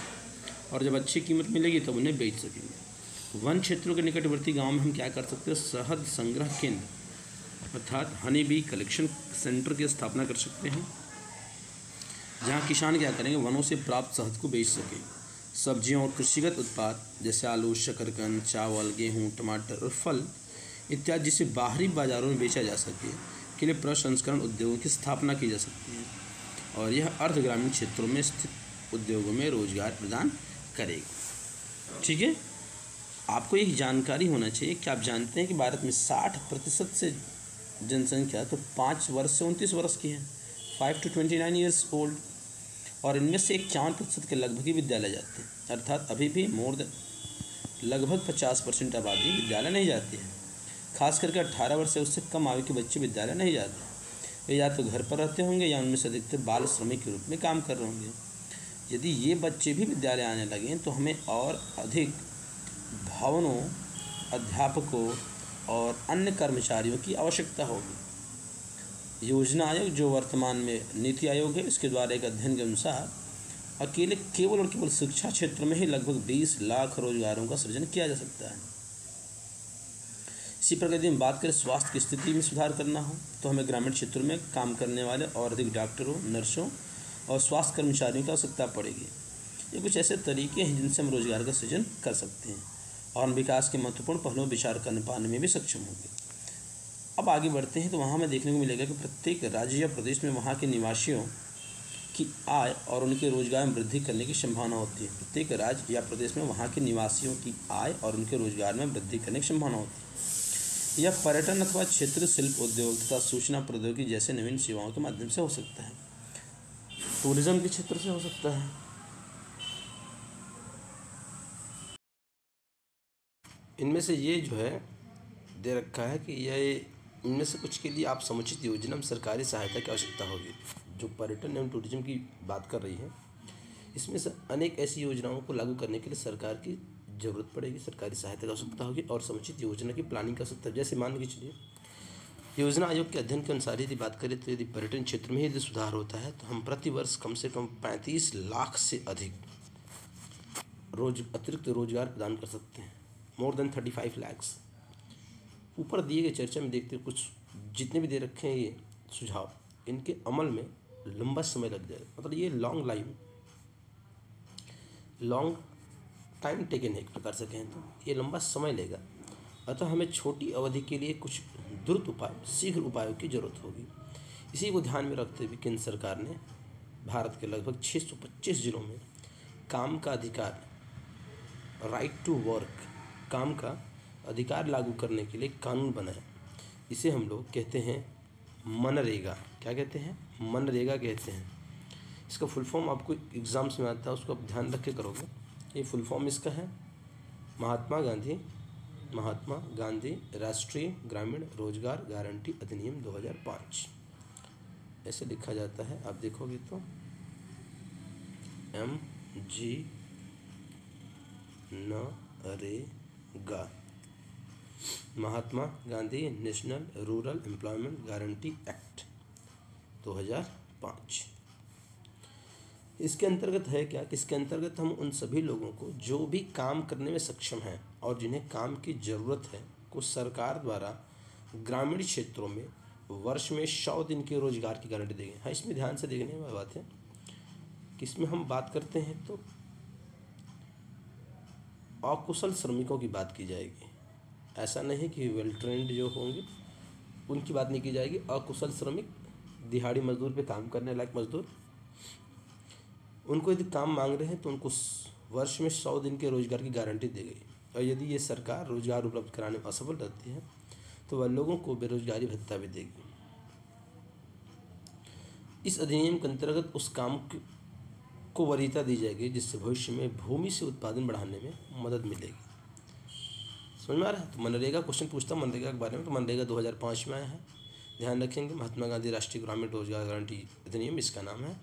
और जब अच्छी कीमत मिलेगी तब उन्हें बेच सकेंगे। वन क्षेत्रों के निकटवर्ती गांव में हम क्या कर सकते हैं, शहद संग्रह केंद्र अर्थात हनी बी कलेक्शन सेंटर की स्थापना कर सकते हैं, जहां किसान क्या करेंगे, वनों से प्राप्त शहद को बेच सकें। सब्जियों और कृषिगत उत्पाद जैसे आलू, शकरकंद, चावल, गेहूँ, टमाटर और फल इत्यादि जिसे बाहरी बाजारों में बेचा जा सके के लिए प्रसंस्करण उद्योगों की स्थापना की जा सकती है और यह अर्ध ग्रामीण क्षेत्रों में स्थित उद्योगों में रोजगार प्रदान करेगी। ठीक है, आपको एक जानकारी होना चाहिए कि आप जानते हैं कि भारत में 60% से जनसंख्या तो 5 वर्ष से 29 वर्ष की है, 5 to 29 ईयर्स ओल्ड, और इनमें से 51% के लगभग ही विद्यालय जाते हैं, अर्थात अभी भी लगभग 50% आबादी विद्यालय नहीं जाती है। खास करके 18 वर्ष से उससे कम आयु के बच्चे विद्यालय नहीं जाते, वे या तो घर पर रहते होंगे या उनमें से अधिकतर बाल श्रमिक के रूप में काम कर रहे होंगे। यदि ये बच्चे भी विद्यालय आने लगें तो हमें और अधिक भवनों, अध्यापकों और अन्य कर्मचारियों की आवश्यकता होगी। योजना आयोग जो वर्तमान में नीति आयोग है, इसके द्वारा एक अध्ययन के अनुसार केवल और केवल शिक्षा क्षेत्र में ही लगभग 20 लाख रोजगारों का सृजन किया जा सकता है। इसी प्रकार यदि हम बात करें स्वास्थ्य की स्थिति में सुधार करना हो तो हमें ग्रामीण क्षेत्रों में काम करने वाले और अधिक डॉक्टरों, नर्सों और स्वास्थ्य कर्मचारियों की आवश्यकता पड़ेगी। ये कुछ ऐसे तरीके हैं जिनसे हम रोजगार का सृजन कर सकते हैं और हम विकास के महत्वपूर्ण पहलुओं विचार करने पाने में भी सक्षम होंगे। अब आगे बढ़ते हैं तो वहाँ हमें देखने को मिलेगा कि प्रत्येक राज्य या प्रदेश में वहाँ के निवासियों की आय और उनके रोजगार में वृद्धि करने की संभावना होती है। प्रत्येक राज्य या प्रदेश में वहाँ के निवासियों की आय और उनके रोजगार में वृद्धि करने की संभावना होती है। यह पर्यटन अथवा क्षेत्र, शिल्प, उद्योग तथा सूचना प्रौद्योगिकी जैसे नवीन सेवाओं के माध्यम से हो सकता है। टूरिज्म के क्षेत्र से हो सकता है। इनमें से ये जो है दे रखा है कि यह इनमें से कुछ के लिए आप समुचित योजना में सरकारी सहायता की आवश्यकता होगी। जो पर्यटन एवं टूरिज्म की बात कर रही है, इसमें से अनेक ऐसी योजनाओं को लागू करने के लिए सरकार की ज़रूरत पड़ेगी, सरकारी सहायता की आवश्यकता होगी और समुचित योजना की प्लानिंग की आवश्यकता है। जैसे मान के चलिए, योजना आयोग के अध्ययन के अनुसार यदि बात करें तो यदि पर्यटन क्षेत्र में यदि सुधार होता है तो हम प्रति वर्ष कम से कम 35 लाख से अधिक अतिरिक्त रोजगार प्रदान कर सकते हैं। More than 35 lakhs. ऊपर दिए गए चर्चा में देखते कुछ जितने भी दे रखे हैं ये सुझाव, इनके अमल में लंबा समय लग जाएगा। मतलब ये लॉन्ग टाइम टेकन है, एक प्रकार से कहें तो ये लंबा समय लेगा। अतः हमें छोटी अवधि के लिए कुछ द्रुत उपाय, शीघ्र उपायों की जरूरत होगी। इसी को ध्यान में रखते हुए केंद्र सरकार ने भारत के लगभग 625 जिलों में काम का अधिकार, राइट टू वर्क, काम का अधिकार लागू करने के लिए कानून बनाया। इसे हम लोग कहते हैं मनरेगा। क्या कहते हैं? मनरेगा कहते हैं। इसका फुल फॉर्म आपको एग्जाम्स में आता है, उसको आप ध्यान रख के करोगे। ये फुल फॉर्म इसका है महात्मा गांधी राष्ट्रीय ग्रामीण रोजगार गारंटी अधिनियम 2005, ऐसे लिखा जाता है। आप देखोगे तो MGNREGA, Mahatma Gandhi national rural employment guarantee act 2005। इसके अंतर्गत है क्या कि इसके अंतर्गत हम उन सभी लोगों को जो भी काम करने में सक्षम हैं और जिन्हें काम की ज़रूरत है को सरकार द्वारा ग्रामीण क्षेत्रों में वर्ष में 100 दिन के रोजगार की गारंटी देंगे। हाँ, इसमें ध्यान से देखने वाली बात है कि इसमें हम बात करते हैं तो अकुशल श्रमिकों की बात की जाएगी। ऐसा नहीं कि वेल ट्रेंड जो होंगे उनकी बात नहीं की जाएगी। अकुशल श्रमिक, दिहाड़ी मजदूर पे काम करने लायक मजदूर, उनको यदि काम मांग रहे हैं तो उनको वर्ष में 100 दिन के रोजगार की गारंटी दी गई। और यदि ये सरकार रोजगार उपलब्ध कराने में असफल रहती है तो वह लोगों को बेरोजगारी भत्ता भी देगी। इस अधिनियम के अंतर्गत उस काम को वरीयता दी जाएगी जिससे भविष्य में भूमि से उत्पादन बढ़ाने में मदद मिलेगी। समझ में आ रहा है? तो मनरेगा क्वेश्चन पूछता मनरेगा के बारे में, तो मनरेगा 2005 में आया है। ध्यान रखेंगे, महात्मा गांधी राष्ट्रीय ग्रामीण रोजगार गारंटी अधिनियम इसका नाम है।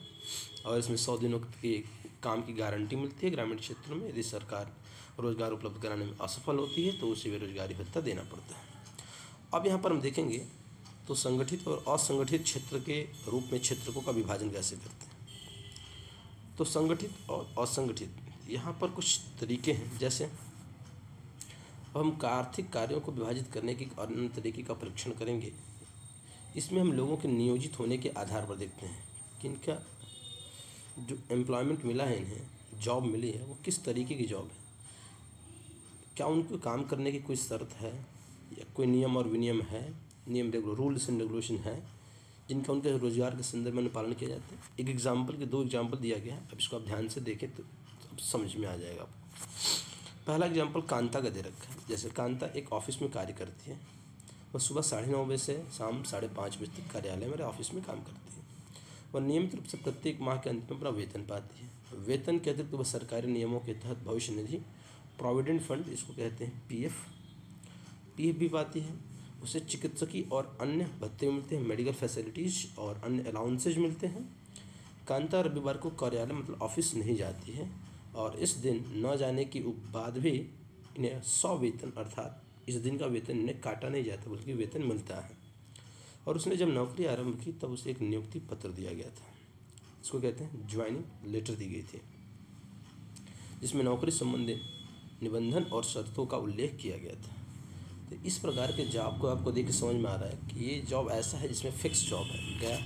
और इसमें 100 दिनों के काम की गारंटी मिलती है ग्रामीण क्षेत्रों में। यदि सरकार रोजगार उपलब्ध कराने में असफल होती है तो उसे बेरोजगारी भत्ता देना पड़ता है। अब यहाँ पर हम देखेंगे तो संगठित और असंगठित क्षेत्र के रूप में क्षेत्रकों का विभाजन कैसे करते हैं। तो संगठित और असंगठित, यहाँ पर कुछ तरीके हैं। जैसे हम आर्थिक कार्यों को विभाजित करने के अन्य तरीके का परीक्षण करेंगे। इसमें हम लोगों के नियोजित होने के आधार पर देखते हैं कि इनका जो एम्प्लॉयमेंट मिला है, इन्हें जॉब मिली है, वो किस तरीके की जॉब है। क्या उनको काम करने की कोई शर्त है या कोई नियम और विनियम है, रूल्स एंड रेगुलेशन है जिनका उनके रोजगार के संदर्भ में पालन किया जाता है। एक एग्जाम्पल के 2 एग्जाम्पल दिया गया है। अब इसको आप ध्यान से देखें तो समझ में आ जाएगा आपको। पहला एग्जाम्पल कांता का दे रखा है। जैसे कांता एक ऑफिस में कार्य करती है। वह सुबह 9:30 बजे से शाम 5:30 बजे तक कार्यालय में ऑफिस में काम करती है। वह नियमित रूप से प्रत्येक माह के अंत में अपना वेतन पाती है। वेतन के अतिरिक्त वह सरकारी नियमों के तहत भविष्य निधि, प्रोविडेंट फंड इसको कहते हैं, पीएफ भी पाती है। उसे चिकित्सकीय और अन्य भत्ते मिलते हैं, मेडिकल फैसिलिटीज़ और अन्य अलाउंसेज मिलते हैं। कांता रविवार को कार्यालय मतलब ऑफिस नहीं जाती है और इस दिन न जाने के बाद भी इन्हें 100 वेतन अर्थात इस दिन का वेतन इन्हें काटा नहीं जाता बल्कि वेतन मिलता है। और उसने जब नौकरी आरंभ की तब उसे एक नियुक्ति पत्र दिया गया था, इसको कहते हैं ज्वाइनिंग लेटर दी गई थी, जिसमें नौकरी संबंधी निबंधन और शर्तों का उल्लेख किया गया था। तो इस प्रकार के जॉब को आपको देख के समझ में आ रहा है कि ये जॉब ऐसा है जिसमें फिक्स जॉब है। क्या?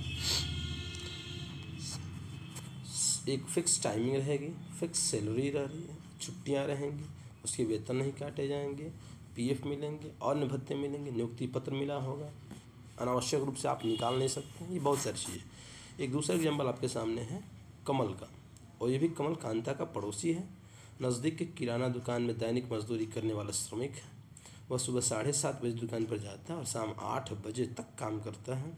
एक फिक्स टाइमिंग रहेगी, फिक्स सैलरी रह रही है, छुट्टियां रहेंगी, उसके वेतन नहीं काटे जाएंगे, पीएफ मिलेंगे और अन्य भत्ते मिलेंगे, नियुक्ति पत्र मिला होगा, अनावश्यक रूप से आप निकाल नहीं सकते हैं। ये बहुत सारी चीज़ें। एक दूसरा एग्जाम्पल आपके सामने है कमल का, और ये भी कमल कांता का पड़ोसी है। नज़दीक के किराना दुकान में दैनिक मजदूरी करने वाला श्रमिक है। वह सुबह 7:30 बजे दुकान पर जाता है और शाम 8 बजे तक काम करता है।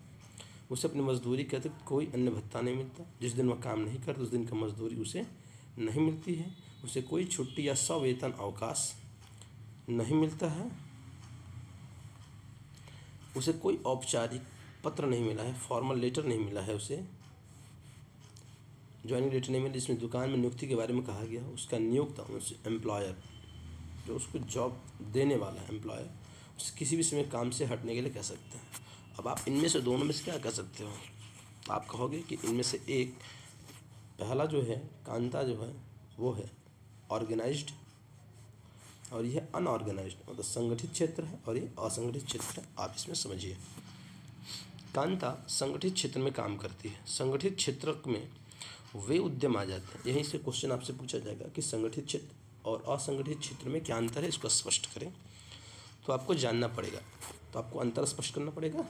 उसे अपनी मजदूरी के अतिरिक्त कोई अन्य भत्ता नहीं मिलता। जिस दिन वह काम नहीं करता उस दिन का मजदूरी उसे नहीं मिलती है। उसे कोई छुट्टी या सवेतन अवकाश नहीं मिलता है। उसे कोई औपचारिक पत्र नहीं मिला है, फॉर्मल लेटर नहीं मिला है, उसे ज्वाइनिंग लेटर नहीं मिला जिसमें दुकान में नियुक्ति के बारे में कहा गया। उसका नियोक्ता, उस एम्प्लॉयर जो उसको जॉब देने वाला है, एम्प्लॉयर उसे किसी भी समय काम से हटने के लिए कह सकते हैं। अब आप इनमें से दोनों में से क्या कह सकते हो? आप कहोगे कि इनमें से एक, पहला जो है कांता जो है वो है ऑर्गेनाइज्ड और यह अनऑर्गेनाइज्ड, मतलब संगठित क्षेत्र है और ये असंगठित क्षेत्र है। आप इसमें समझिए, कांता संगठित क्षेत्र में काम करती है। संगठित क्षेत्र में वे उद्यम आ जाते हैं। यहीं से क्वेश्चन आपसे पूछा जाएगा कि संगठित क्षेत्र और असंगठित क्षेत्र में क्या अंतर है, इसको स्पष्ट करें। तो आपको जानना पड़ेगा, तो आपको अंतर स्पष्ट करना पड़ेगा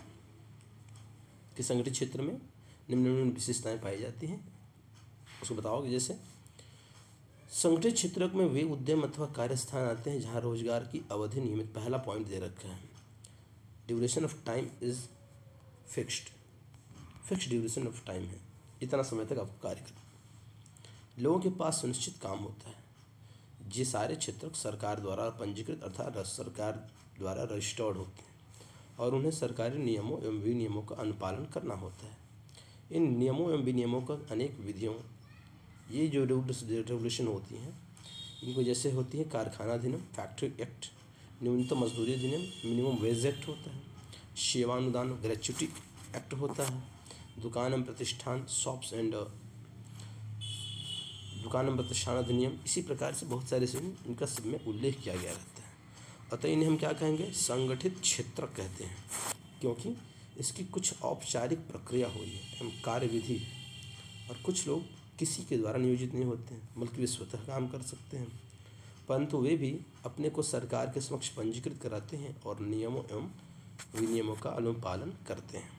कि संगठित क्षेत्र में निम्न विशेषताएं पाई जाती हैं, उसको बताओगे। जैसे संगठित क्षेत्र में वे उद्यम अथवा कार्यस्थान आते हैं जहां रोजगार की अवधि नियमित, पहला पॉइंट दे रखा है, duration of time is fixed duration of time है, इतना समय तक आपको कार्य करना। लोगों के पास सुनिश्चित काम होता है। ये सारे क्षेत्र सरकार द्वारा पंजीकृत अर्थात सरकार द्वारा रजिस्टर्ड होते हैं और उन्हें सरकारी नियमों एवं विनियमों का अनुपालन करना होता है। इन नियमों एवं विनियमों का अनेक विधियों, ये जो रेगुलेशन होती हैं इनको जैसे होती है कारखाना अधिनियम, फैक्ट्री एक्ट, न्यूनतम मजदूरी अधिनियम, मिनिमम वेज एक्ट होता है, सेवानुदान ग्रेच्युटी एक्ट होता है, दुकान एवं प्रतिष्ठान शॉप्स एंड दुकान एवं प्रतिष्ठान अधिनियम। इसी प्रकार से बहुत सारे इनका सब में उल्लेख किया गया रहता है। अतः इन्हें हम क्या कहेंगे? संगठित क्षेत्र कहते हैं, क्योंकि इसकी कुछ औपचारिक प्रक्रिया हुई है एवं कार्यविधि है और कुछ लोग किसी के द्वारा नियोजित नहीं होते हैं बल्कि वे स्वतः काम कर सकते हैं, परंतु वे भी अपने को सरकार के समक्ष पंजीकृत कराते हैं और नियमों एवं विनियमों का अनुपालन करते हैं।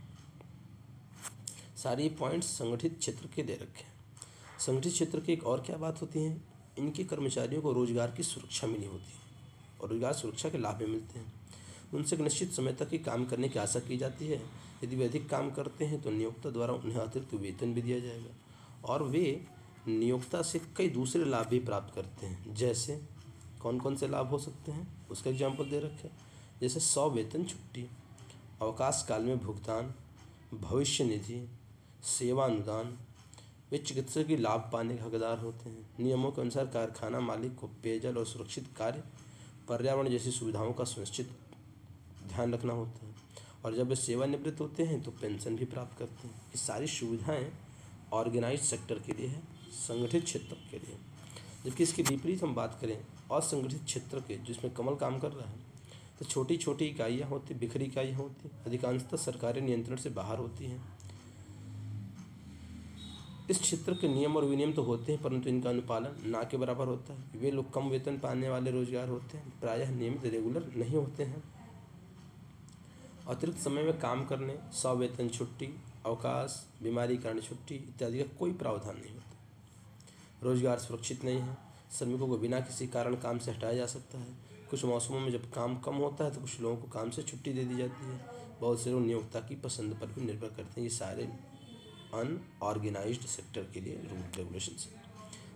सारे पॉइंट्स संगठित क्षेत्र के दे रखे हैं। संगठित क्षेत्र की एक और क्या बात होती है, इनके कर्मचारियों को रोजगार की सुरक्षा मिली होती है और रोजगार सुरक्षा के लाभ भी मिलते हैं। उनसे एक निश्चित समय तक ही काम करने की आशा की जाती है। यदि वे अधिक काम करते हैं तो नियोक्ता द्वारा उन्हें अतिरिक्त वेतन भी दिया जाएगा और वे नियोक्ता से कई दूसरे लाभ भी प्राप्त करते हैं। जैसे कौन कौन से लाभ हो सकते हैं उसका एग्जाम्पल दे रखे, जैसे 100 वेतन छुट्टी, अवकाश काल में भुगतान, भविष्य निधि, सेवा अनुदान। वे चिकित्सक की लाभ पाने के हकदार होते हैं। नियमों के अनुसार कारखाना मालिक को पेयजल और सुरक्षित कार्य, पर्यावरण जैसी सुविधाओं का सुनिश्चित ध्यान रखना होता है और जब वे सेवानिवृत्त होते हैं तो पेंशन भी प्राप्त करते हैं। ये सारी सुविधाएं ऑर्गेनाइज सेक्टर के लिए है, संगठित क्षेत्र के लिए। जबकि इसके विपरीत हम बात करें असंगठित क्षेत्र के, जिसमें कमल काम कर रहा है, तो छोटी छोटी इकाइयाँ होती, बिखरी इकाइयाँ होती, अधिकांशतः सरकारी नियंत्रण से बाहर होती हैं। इस क्षेत्र के नियम और विनियम तो होते हैं परंतु इनका अनुपालन ना के बराबर होता है। वे लोग कम वेतन पाने वाले रोजगार होते हैं, प्रायः नियमित रेगुलर नहीं होते हैं। अतिरिक्त समय में काम करने, 100 वेतन छुट्टी, अवकाश, बीमारी कारण छुट्टी इत्यादि का कोई प्रावधान नहीं होता। रोजगार सुरक्षित नहीं है। श्रमिकों को बिना किसी कारण काम से हटाया जा सकता है। कुछ मौसमों में जब काम कम होता है तो कुछ लोगों को काम से छुट्टी दे दी जाती है। बहुत से लोग नियोक्ता की पसंद पर भी निर्भर करते हैं। ये सारे अनऑर्गेनाइज्ड सेक्टर के लिए रूल रेगुलेशंस।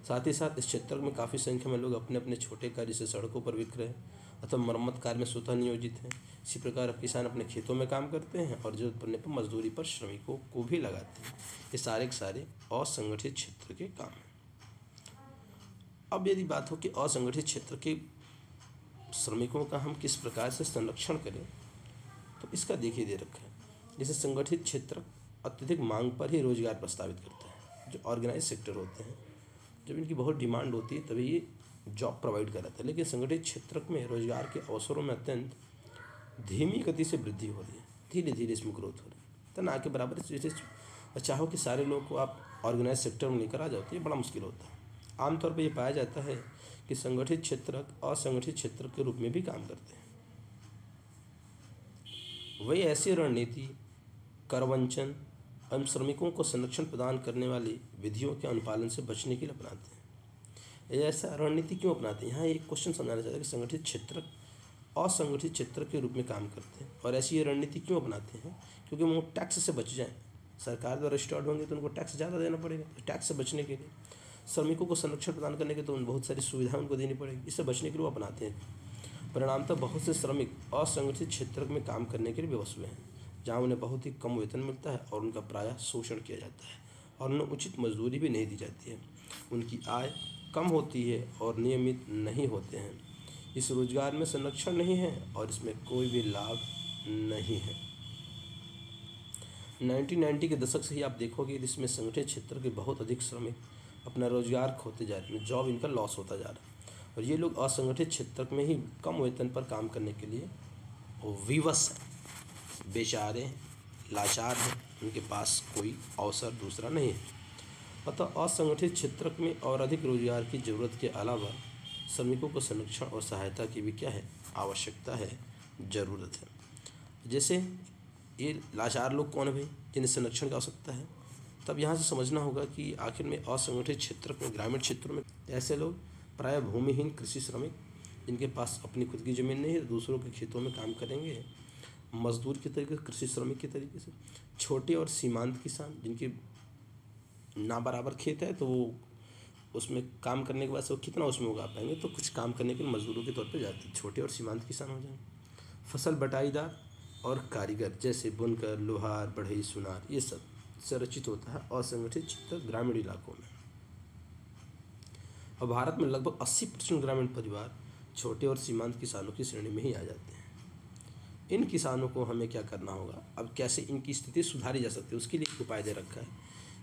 साथ ही साथ इस क्षेत्र में काफ़ी संख्या में लोग अपने अपने छोटे कार्य जैसे सड़कों पर विक्रय अथवा मरम्मत कार्य में स्वतः नियोजित हैं। इसी प्रकार किसान अपने खेतों में काम करते हैं और जरूरत पड़ने पर मजदूरी पर श्रमिकों को भी लगाते हैं। ये सारे के सारे असंगठित क्षेत्र के काम हैं। अब यदि बात हो कि असंगठित क्षेत्र के श्रमिकों का हम किस प्रकार से संरक्षण करें, तो इसका देखिए दे रखा है। जैसे संगठित क्षेत्र अत्यधिक मांग पर ही रोजगार प्रस्तावित करता है। जो ऑर्गेनाइज सेक्टर होते हैं, जब इनकी बहुत डिमांड होती है तभी ये जॉब प्रोवाइड कराता है। लेकिन संगठित क्षेत्र में रोजगार के अवसरों में अत्यंत धीमी गति से वृद्धि हो रही है, धीरे धीरे इसमें ग्रोथ हो रही है। तो ना के बराबर जैसे चाहो कि सारे लोग को आप ऑर्गेनाइज सेक्टर में लेकर आ जाओ तो ये बड़ा मुश्किल होता है। आमतौर पर यह पाया जाता है कि संगठित क्षेत्र असंगठित क्षेत्र के रूप में भी काम करते हैं। वही ऐसी रणनीति करवंचन एवं श्रमिकों को संरक्षण प्रदान करने वाली विधियों के अनुपालन से बचने के लिए अपनाते हैं। ऐसा रणनीति क्यों अपनाते हैं? यहाँ एक क्वेश्चन समझाना चाहता है कि संगठित क्षेत्र असंगठित क्षेत्र के रूप में काम करते हैं, और ऐसी ये रणनीति क्यों अपनाते हैं? क्योंकि वो टैक्स से बच जाएं। सरकार द्वारा स्टार्ट होंगे तो उनको टैक्स ज़्यादा देना पड़ेगा, तो टैक्स से बचने के लिए श्रमिकों को संरक्षण प्रदान करने के तो बहुत सारी सुविधाएं उनको देनी पड़ेगी, इससे बचने के लिए वो अपनाते हैं। परिणामतः बहुत से श्रमिक असंगठित क्षेत्र में काम करने के लिए विवश हुए हैं, जहाँ उन्हें बहुत ही कम वेतन मिलता है और उनका प्रायः शोषण किया जाता है और उन्हें उचित मजदूरी भी नहीं दी जाती है। उनकी आय कम होती है और नियमित नहीं होते हैं। इस रोजगार में संरक्षण नहीं है और इसमें कोई भी लाभ नहीं है। 1990 के दशक से ही आप देखोगे कि इसमें संगठित क्षेत्र के बहुत अधिक श्रमिक अपना रोजगार खोते जा रहे हैं, जॉब इनका लॉस होता जा रहा है, और ये लोग असंगठित क्षेत्र में ही कम वेतन पर काम करने के लिए विवश हैं, बेचारे लाचार हैं, उनके पास कोई अवसर दूसरा नहीं है। अतः असंगठित क्षेत्र में और अधिक रोजगार की जरूरत के अलावा श्रमिकों को संरक्षण और सहायता की भी क्या है, आवश्यकता है, ज़रूरत है। जैसे ये लाचार लोग कौन है भाई, जिन्हें संरक्षण की आवश्यकता है? तब यहाँ से समझना होगा कि आखिर में असंगठित क्षेत्र में, ग्रामीण क्षेत्रों में ऐसे लोग प्रायः भूमिहीन कृषि श्रमिक, जिनके पास अपनी खुद की ज़मीन नहीं है, दूसरों के खेतों में काम करेंगे मजदूर के तरीके से, कृषि श्रमिक के तरीके से। छोटे और सीमांत किसान, जिनके ना बराबर खेत है तो वो उसमें काम करने के बाद से वो कितना उसमें उगा पाएंगे, तो कुछ काम करने के लिए मजदूरों के तौर पे जाते हैं, छोटे और सीमांत किसान हो जाएंगे। फसल बटाईदार और कारीगर जैसे बुनकर, लोहार, बढ़ई, सुनार, ये सब संरचित होता है असंगठित क्षेत्र ग्रामीण इलाकों में। और भारत में लगभग 80% ग्रामीण परिवार छोटे और सीमांत किसानों की श्रेणी में ही आ जाते हैं। इन किसानों को हमें क्या करना होगा, अब कैसे इनकी स्थिति सुधारी जा सकती है, उसके लिए एक उपाय दे रखा है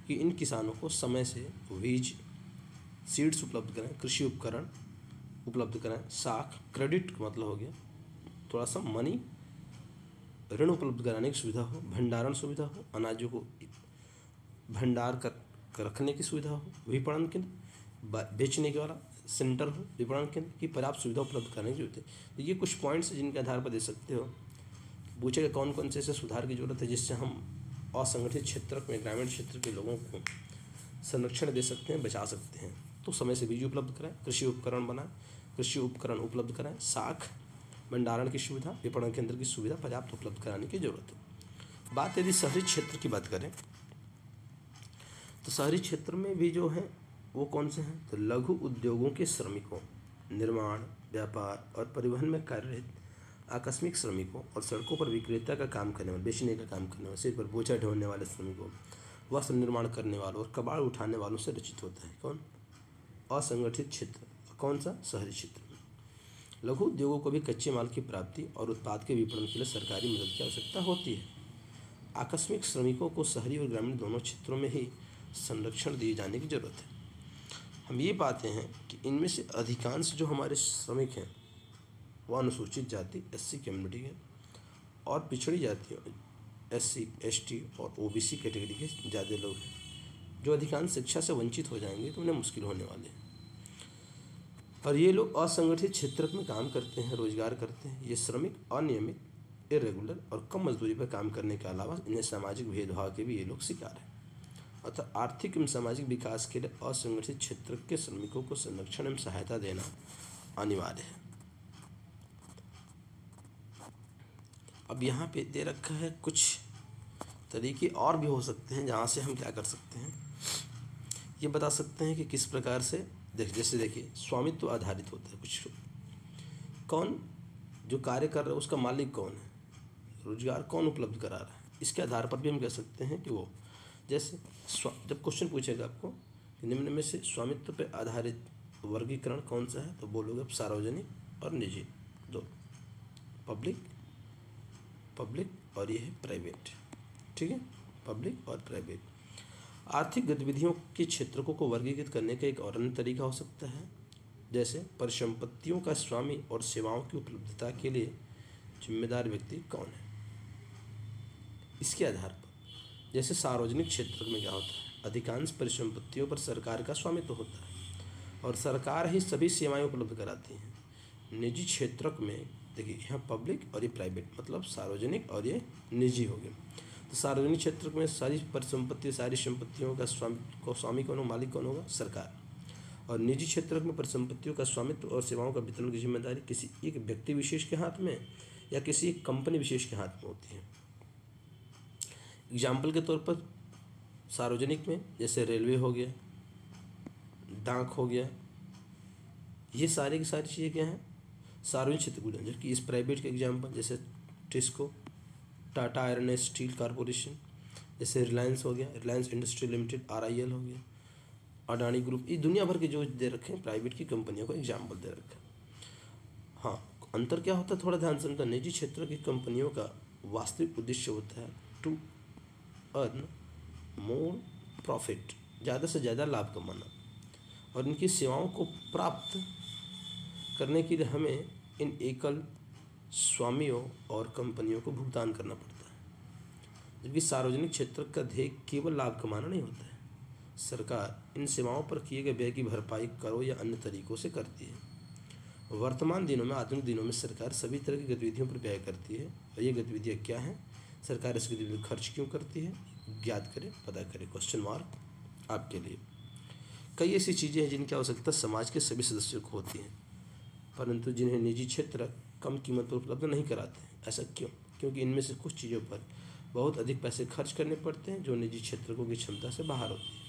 कि इन किसानों को समय से बीज, सीड्स उपलब्ध कराएं, कृषि उपकरण उपलब्ध कराएं, साख, क्रेडिट मतलब हो गया थोड़ा सा मनी, ऋण उपलब्ध कराने की सुविधा हो, भंडारण सुविधा हो, अनाजों को भंडार कर रखने की सुविधा हो, विपणन केंद्र, बेचने के वाला सेंटर हो, विपणन केंद्र की पर्याप्त सुविधा उपलब्ध कराने की जरूरत है। तो ये कुछ पॉइंट्स जिनके आधार पर दे सकते हो। पूछेगा कौन कौन से ऐसे सुधार की जरूरत है जिससे हम असंगठित क्षेत्र में, ग्रामीण क्षेत्र के लोगों को संरक्षण दे सकते हैं, बचा सकते हैं। तो समय से बीज उपलब्ध कराएं, कृषि उपकरण बनाएं, कृषि उपकरण उपलब्ध कराएं, साख, भंडारण की सुविधा, विपणन केंद्र की सुविधा पर्याप्त उपलब्ध कराने की जरूरत है। बात यदि शहरी क्षेत्र की बात करें तो शहरी क्षेत्र में भी जो है वो कौन से हैं, तो लघु उद्योगों के श्रमिकों, निर्माण, व्यापार और परिवहन में कार्यरत आकस्मिक श्रमिकों और सड़कों पर विक्रेता का काम करने वाले, बेचने का काम करने वाले, सिर पर बोझा ढोने वाले श्रमिकों, वस्त्र निर्माण करने वालों और कबाड़ उठाने वालों से रचित होता है। कौन? असंगठित क्षेत्र। कौन सा? शहरी क्षेत्र में। लघु उद्योगों को भी कच्चे माल की प्राप्ति और उत्पाद के विपणन के लिए सरकारी मदद की आवश्यकता होती है। आकस्मिक श्रमिकों को शहरी और ग्रामीण दोनों क्षेत्रों में ही संरक्षण दिए जाने की जरूरत है। हम ये पाते हैं कि इनमें से अधिकांश जो हमारे श्रमिक हैं वो अनुसूचित जाति, एससी कम्युनिटी के, और पिछड़ी जाति, एससी, एसटी और ओबीसी कैटेगरी के ज़्यादा लोग हैं, जो अधिकांश शिक्षा से वंचित हो जाएंगे तो उन्हें मुश्किल होने वाले हैं। और ये लोग असंगठित क्षेत्र में काम करते हैं, रोजगार करते हैं। ये श्रमिक अनियमित, इरेगुलर और कम मजदूरी पर काम करने के अलावा इन्हें सामाजिक भेदभाव के भी ये लोग शिकार हैं। अतः आर्थिक एवं सामाजिक विकास के लिए असंगठित क्षेत्र के श्रमिकों को संरक्षण एवं सहायता देना अनिवार्य है। अब यहाँ पे दे रखा है कुछ तरीके और भी हो सकते हैं जहाँ से हम क्या कर सकते हैं, ये बता सकते हैं कि किस प्रकार से जैसे देखिए स्वामित्व आधारित होता है कुछ। कौन जो कार्य कर रहा है उसका मालिक कौन है, रोजगार कौन उपलब्ध करा रहा है, इसके आधार पर भी हम कह सकते हैं कि वो, जैसे जब क्वेश्चन पूछेगा आपको कि निम्न में से स्वामित्व पर आधारित वर्गीकरण कौन सा है, तो बोलोगे सार्वजनिक और निजी, दो, पब्लिक और ये है प्राइवेट। ठीक है, पब्लिक और प्राइवेट। आर्थिक गतिविधियों के क्षेत्रों को वर्गीकृत करने का एक और अन्य तरीका हो सकता है, जैसे परिसंपत्तियों का स्वामी और सेवाओं की उपलब्धता के लिए जिम्मेदार व्यक्ति कौन है। इसके आधार पर जैसे सार्वजनिक क्षेत्र में क्या होता है, अधिकांश परिसंपत्तियों पर सरकार का स्वामित्व होता है और सरकार ही सभी सेवाएं उपलब्ध कराती हैं। निजी क्षेत्र में देखिए यहाँ पब्लिक और ये प्राइवेट, मतलब सार्वजनिक और ये निजी हो गए। तो सार्वजनिक क्षेत्र में सारी परिसंपत्ति, सारी संपत्तियों का स्वामी कौन होगा, मालिक कौन होगा, सरकार। और निजी क्षेत्र में परिसंपत्तियों का स्वामित्व और सेवाओं का वितरण की जिम्मेदारी किसी एक व्यक्ति विशेष के हाथ में या किसी एक कंपनी विशेष के हाथ में होती है। एग्जाम्पल के तौर पर सार्वजनिक में जैसे रेलवे हो गया, डाक हो गया, ये सारी की सारी चीज़ें क्या हैं, सार्वजनिक क्षेत्र को। जबकि इस प्राइवेट के एग्जाम्पल जैसे TISCO, Tata iron and steel corporation, जैसे रिलायंस हो गया, रिलायंस इंडस्ट्री लिमिटेड, RIL हो गया, अडानी ग्रुप, ये दुनिया भर के जो दे रखे हैं प्राइवेट की कंपनियों को एग्जाम्पल दे रखे हैं। हाँ, अंतर क्या होता है थोड़ा ध्यान समझना। निजी क्षेत्र की कंपनियों का वास्तविक उद्देश्य होता है टू अर्न मोर प्रॉफिट, ज़्यादा से ज़्यादा लाभ कमाना, और इनकी सेवाओं को प्राप्त करने के लिए हमें इन एकल स्वामियों और कंपनियों को भुगतान करना पड़ता है। जबकि सार्वजनिक क्षेत्र का ध्येय केवल लाभ कमाना नहीं होता है। सरकार इन सेवाओं पर किए गए व्यय की भरपाई करों या अन्य तरीकों से करती है। वर्तमान दिनों में, आधुनिक दिनों में सरकार सभी तरह की गतिविधियों पर व्यय करती है। और ये गतिविधियाँ क्या हैं, सरकार इस गतिविधि खर्च क्यों करती है, ज्ञात करें, पता करें। क्वेश्चन मार्क आपके लिए। कई ऐसी चीज़ें हैं जिनकी आवश्यकता समाज के सभी सदस्यों को होती है, परंतु जिन्हें निजी क्षेत्र कम कीमत पर उपलब्ध नहीं कराते हैं। ऐसा क्यों? क्योंकि इनमें से कुछ चीज़ों पर बहुत अधिक पैसे खर्च करने पड़ते हैं जो निजी क्षेत्रों की क्षमता से बाहर होती है,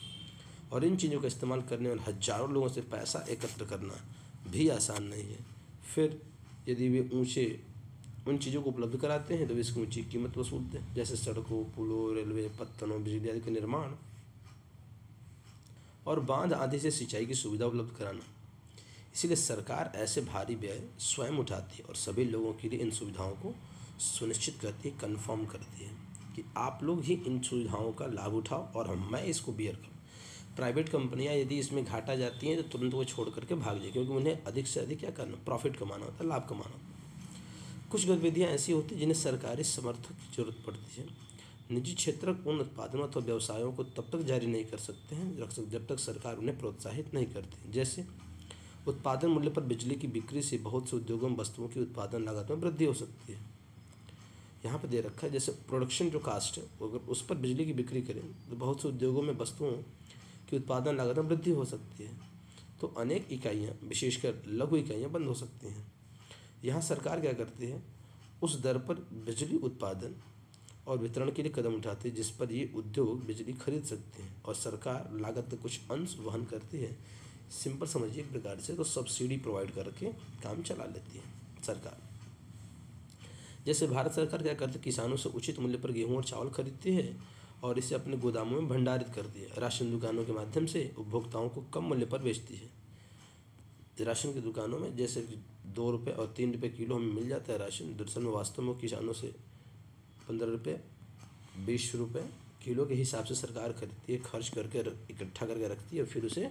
और इन चीज़ों का इस्तेमाल करने वाले हजारों लोगों से पैसा एकत्र करना भी आसान नहीं है। फिर यदि वे उन चीज़ों को उपलब्ध कराते हैं तो वे इसकी ऊँची कीमत वसूलते हैं, जैसे सड़कों, पुलों, रेलवे पत्तनों, बिजली आदि के निर्माण और बांध आदि से सिंचाई की सुविधा उपलब्ध कराना। इसीलिए सरकार ऐसे भारी व्यय स्वयं उठाती है और सभी लोगों के लिए इन सुविधाओं को सुनिश्चित करती है, कन्फर्म करती है कि आप लोग ही इन सुविधाओं का लाभ उठाओ और मैं इसको बियर करूँ। प्राइवेट कंपनियां यदि इसमें घाटा जाती हैं तो तुरंत वो छोड़ करके भाग जाए, क्योंकि उन्हें अधिक से अधिक क्या करना, प्रॉफिट कमाना होता है, लाभ कमाना होता है। कुछ गतिविधियाँ ऐसी होती हैं जिन्हें सरकारी समर्थक की जरूरत पड़ती है। निजी क्षेत्र उन उत्पादनों अथवा व्यवसायों को तब तक जारी नहीं कर सकते हैं जब तक सरकार उन्हें प्रोत्साहित नहीं करती। जैसे उत्पादन मूल्य पर बिजली की बिक्री से बहुत से उद्योगों में वस्तुओं की उत्पादन लागत में वृद्धि हो सकती है। यहाँ पर दे रखा है जैसे प्रोडक्शन जो कास्ट है, अगर उस पर बिजली की बिक्री करें तो बहुत से उद्योगों में वस्तुओं की उत्पादन लागत में वृद्धि हो सकती है, तो अनेक इकाइयाँ, विशेषकर लघु इकाइयाँ बंद हो सकती हैं। यहाँ सरकार क्या करती है, उस दर पर बिजली उत्पादन और वितरण के लिए कदम उठाती है जिस पर ये उद्योग बिजली खरीद सकते हैं, और सरकार लागत का कुछ अंश वहन करती है। सिंपल समझिए एक प्रकार से तो सब्सिडी प्रोवाइड करके काम चला लेती है सरकार। जैसे भारत सरकार क्या करती है, किसानों से उचित मूल्य पर गेहूं और चावल खरीदती है और इसे अपने गोदामों में भंडारित करती है। राशन दुकानों के माध्यम से उपभोक्ताओं को कम मूल्य पर बेचती है। राशन की दुकानों में जैसे 2 रुपये और 3 रुपये किलो हमें मिल जाता है राशन, दरअसल में वास्तव में किसानों से 15 रुपये 20 रुपये किलो के हिसाब से सरकार खरीदती है, खर्च करके इकट्ठा करके रखती है और फिर उसे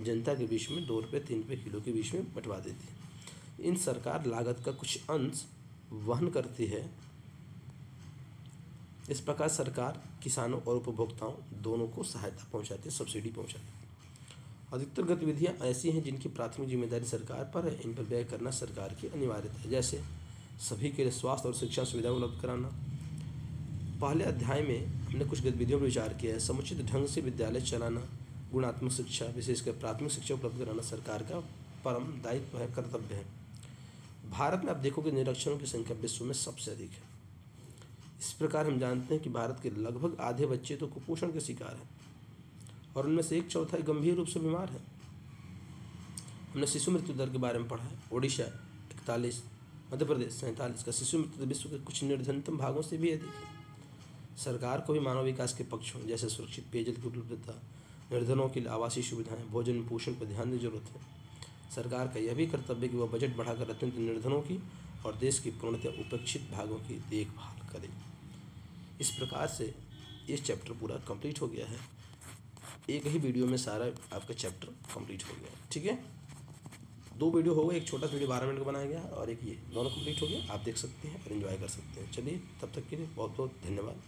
जनता के बीच में 2 रुपये 3 रुपये किलो के बीच में बंटवा देती है। इन सरकार लागत का कुछ अंश वहन करती है। इस प्रकार सरकार किसानों और उपभोक्ताओं दोनों को सहायता पहुंचाती है, सब्सिडी पहुंचाती है। अधिकतर गतिविधियां ऐसी हैं जिनकी प्राथमिक जिम्मेदारी सरकार पर है, इन पर व्यय करना सरकार की अनिवार्यता है। जैसे सभी के लिए स्वास्थ्य और शिक्षा सुविधा उपलब्ध कराना। पहले अध्याय में हमने कुछ गतिविधियों पर विचार किया है। समुचित ढंग से विद्यालय चलाना, गुणात्मक शिक्षा, विशेषकर प्राथमिक शिक्षा उपलब्ध कराना सरकार का परम दायित्व है, कर्तव्य है। भारत में आप देखोगे निरक्षरों की संख्या विश्व में सबसे अधिक है। इस प्रकार हम जानते हैं कि भारत के लगभग आधे बच्चे तो कुपोषण के शिकार हैं और उनमें से 1/4 गंभीर रूप से बीमार है। हमने शिशु मृत्यु दर के बारे में पढ़ा है। ओडिशा 41, मध्य प्रदेश 47 का शिशु मृत्यु दर विश्व के कुछ निर्धनतम भागों से भी अधिक है। सरकार को भी मानव विकास के पक्षों जैसे सुरक्षित पेयजल की उपलब्धता, निर्धनों के लिए आवासीय सुविधाएं, भोजन पोषण पर ध्यान देने की जरूरत है। सरकार का यह भी कर्तव्य कि वह बजट बढ़ाकर अत्यंत निर्धनों की और देश की पूर्णतः उपेक्षित भागों की देखभाल करे। इस प्रकार से ये चैप्टर पूरा कंप्लीट हो गया है। एक ही वीडियो में सारा आपका चैप्टर कंप्लीट हो गया, ठीक है। 2 वीडियो हो गए, एक छोटा सा वीडियो 12 मिनट का बनाया गया और एक ये, दोनों कंप्लीट हो गया। आप देख सकते हैं और एंजॉय कर सकते हैं। चलिए तब तक के लिए बहुत बहुत धन्यवाद।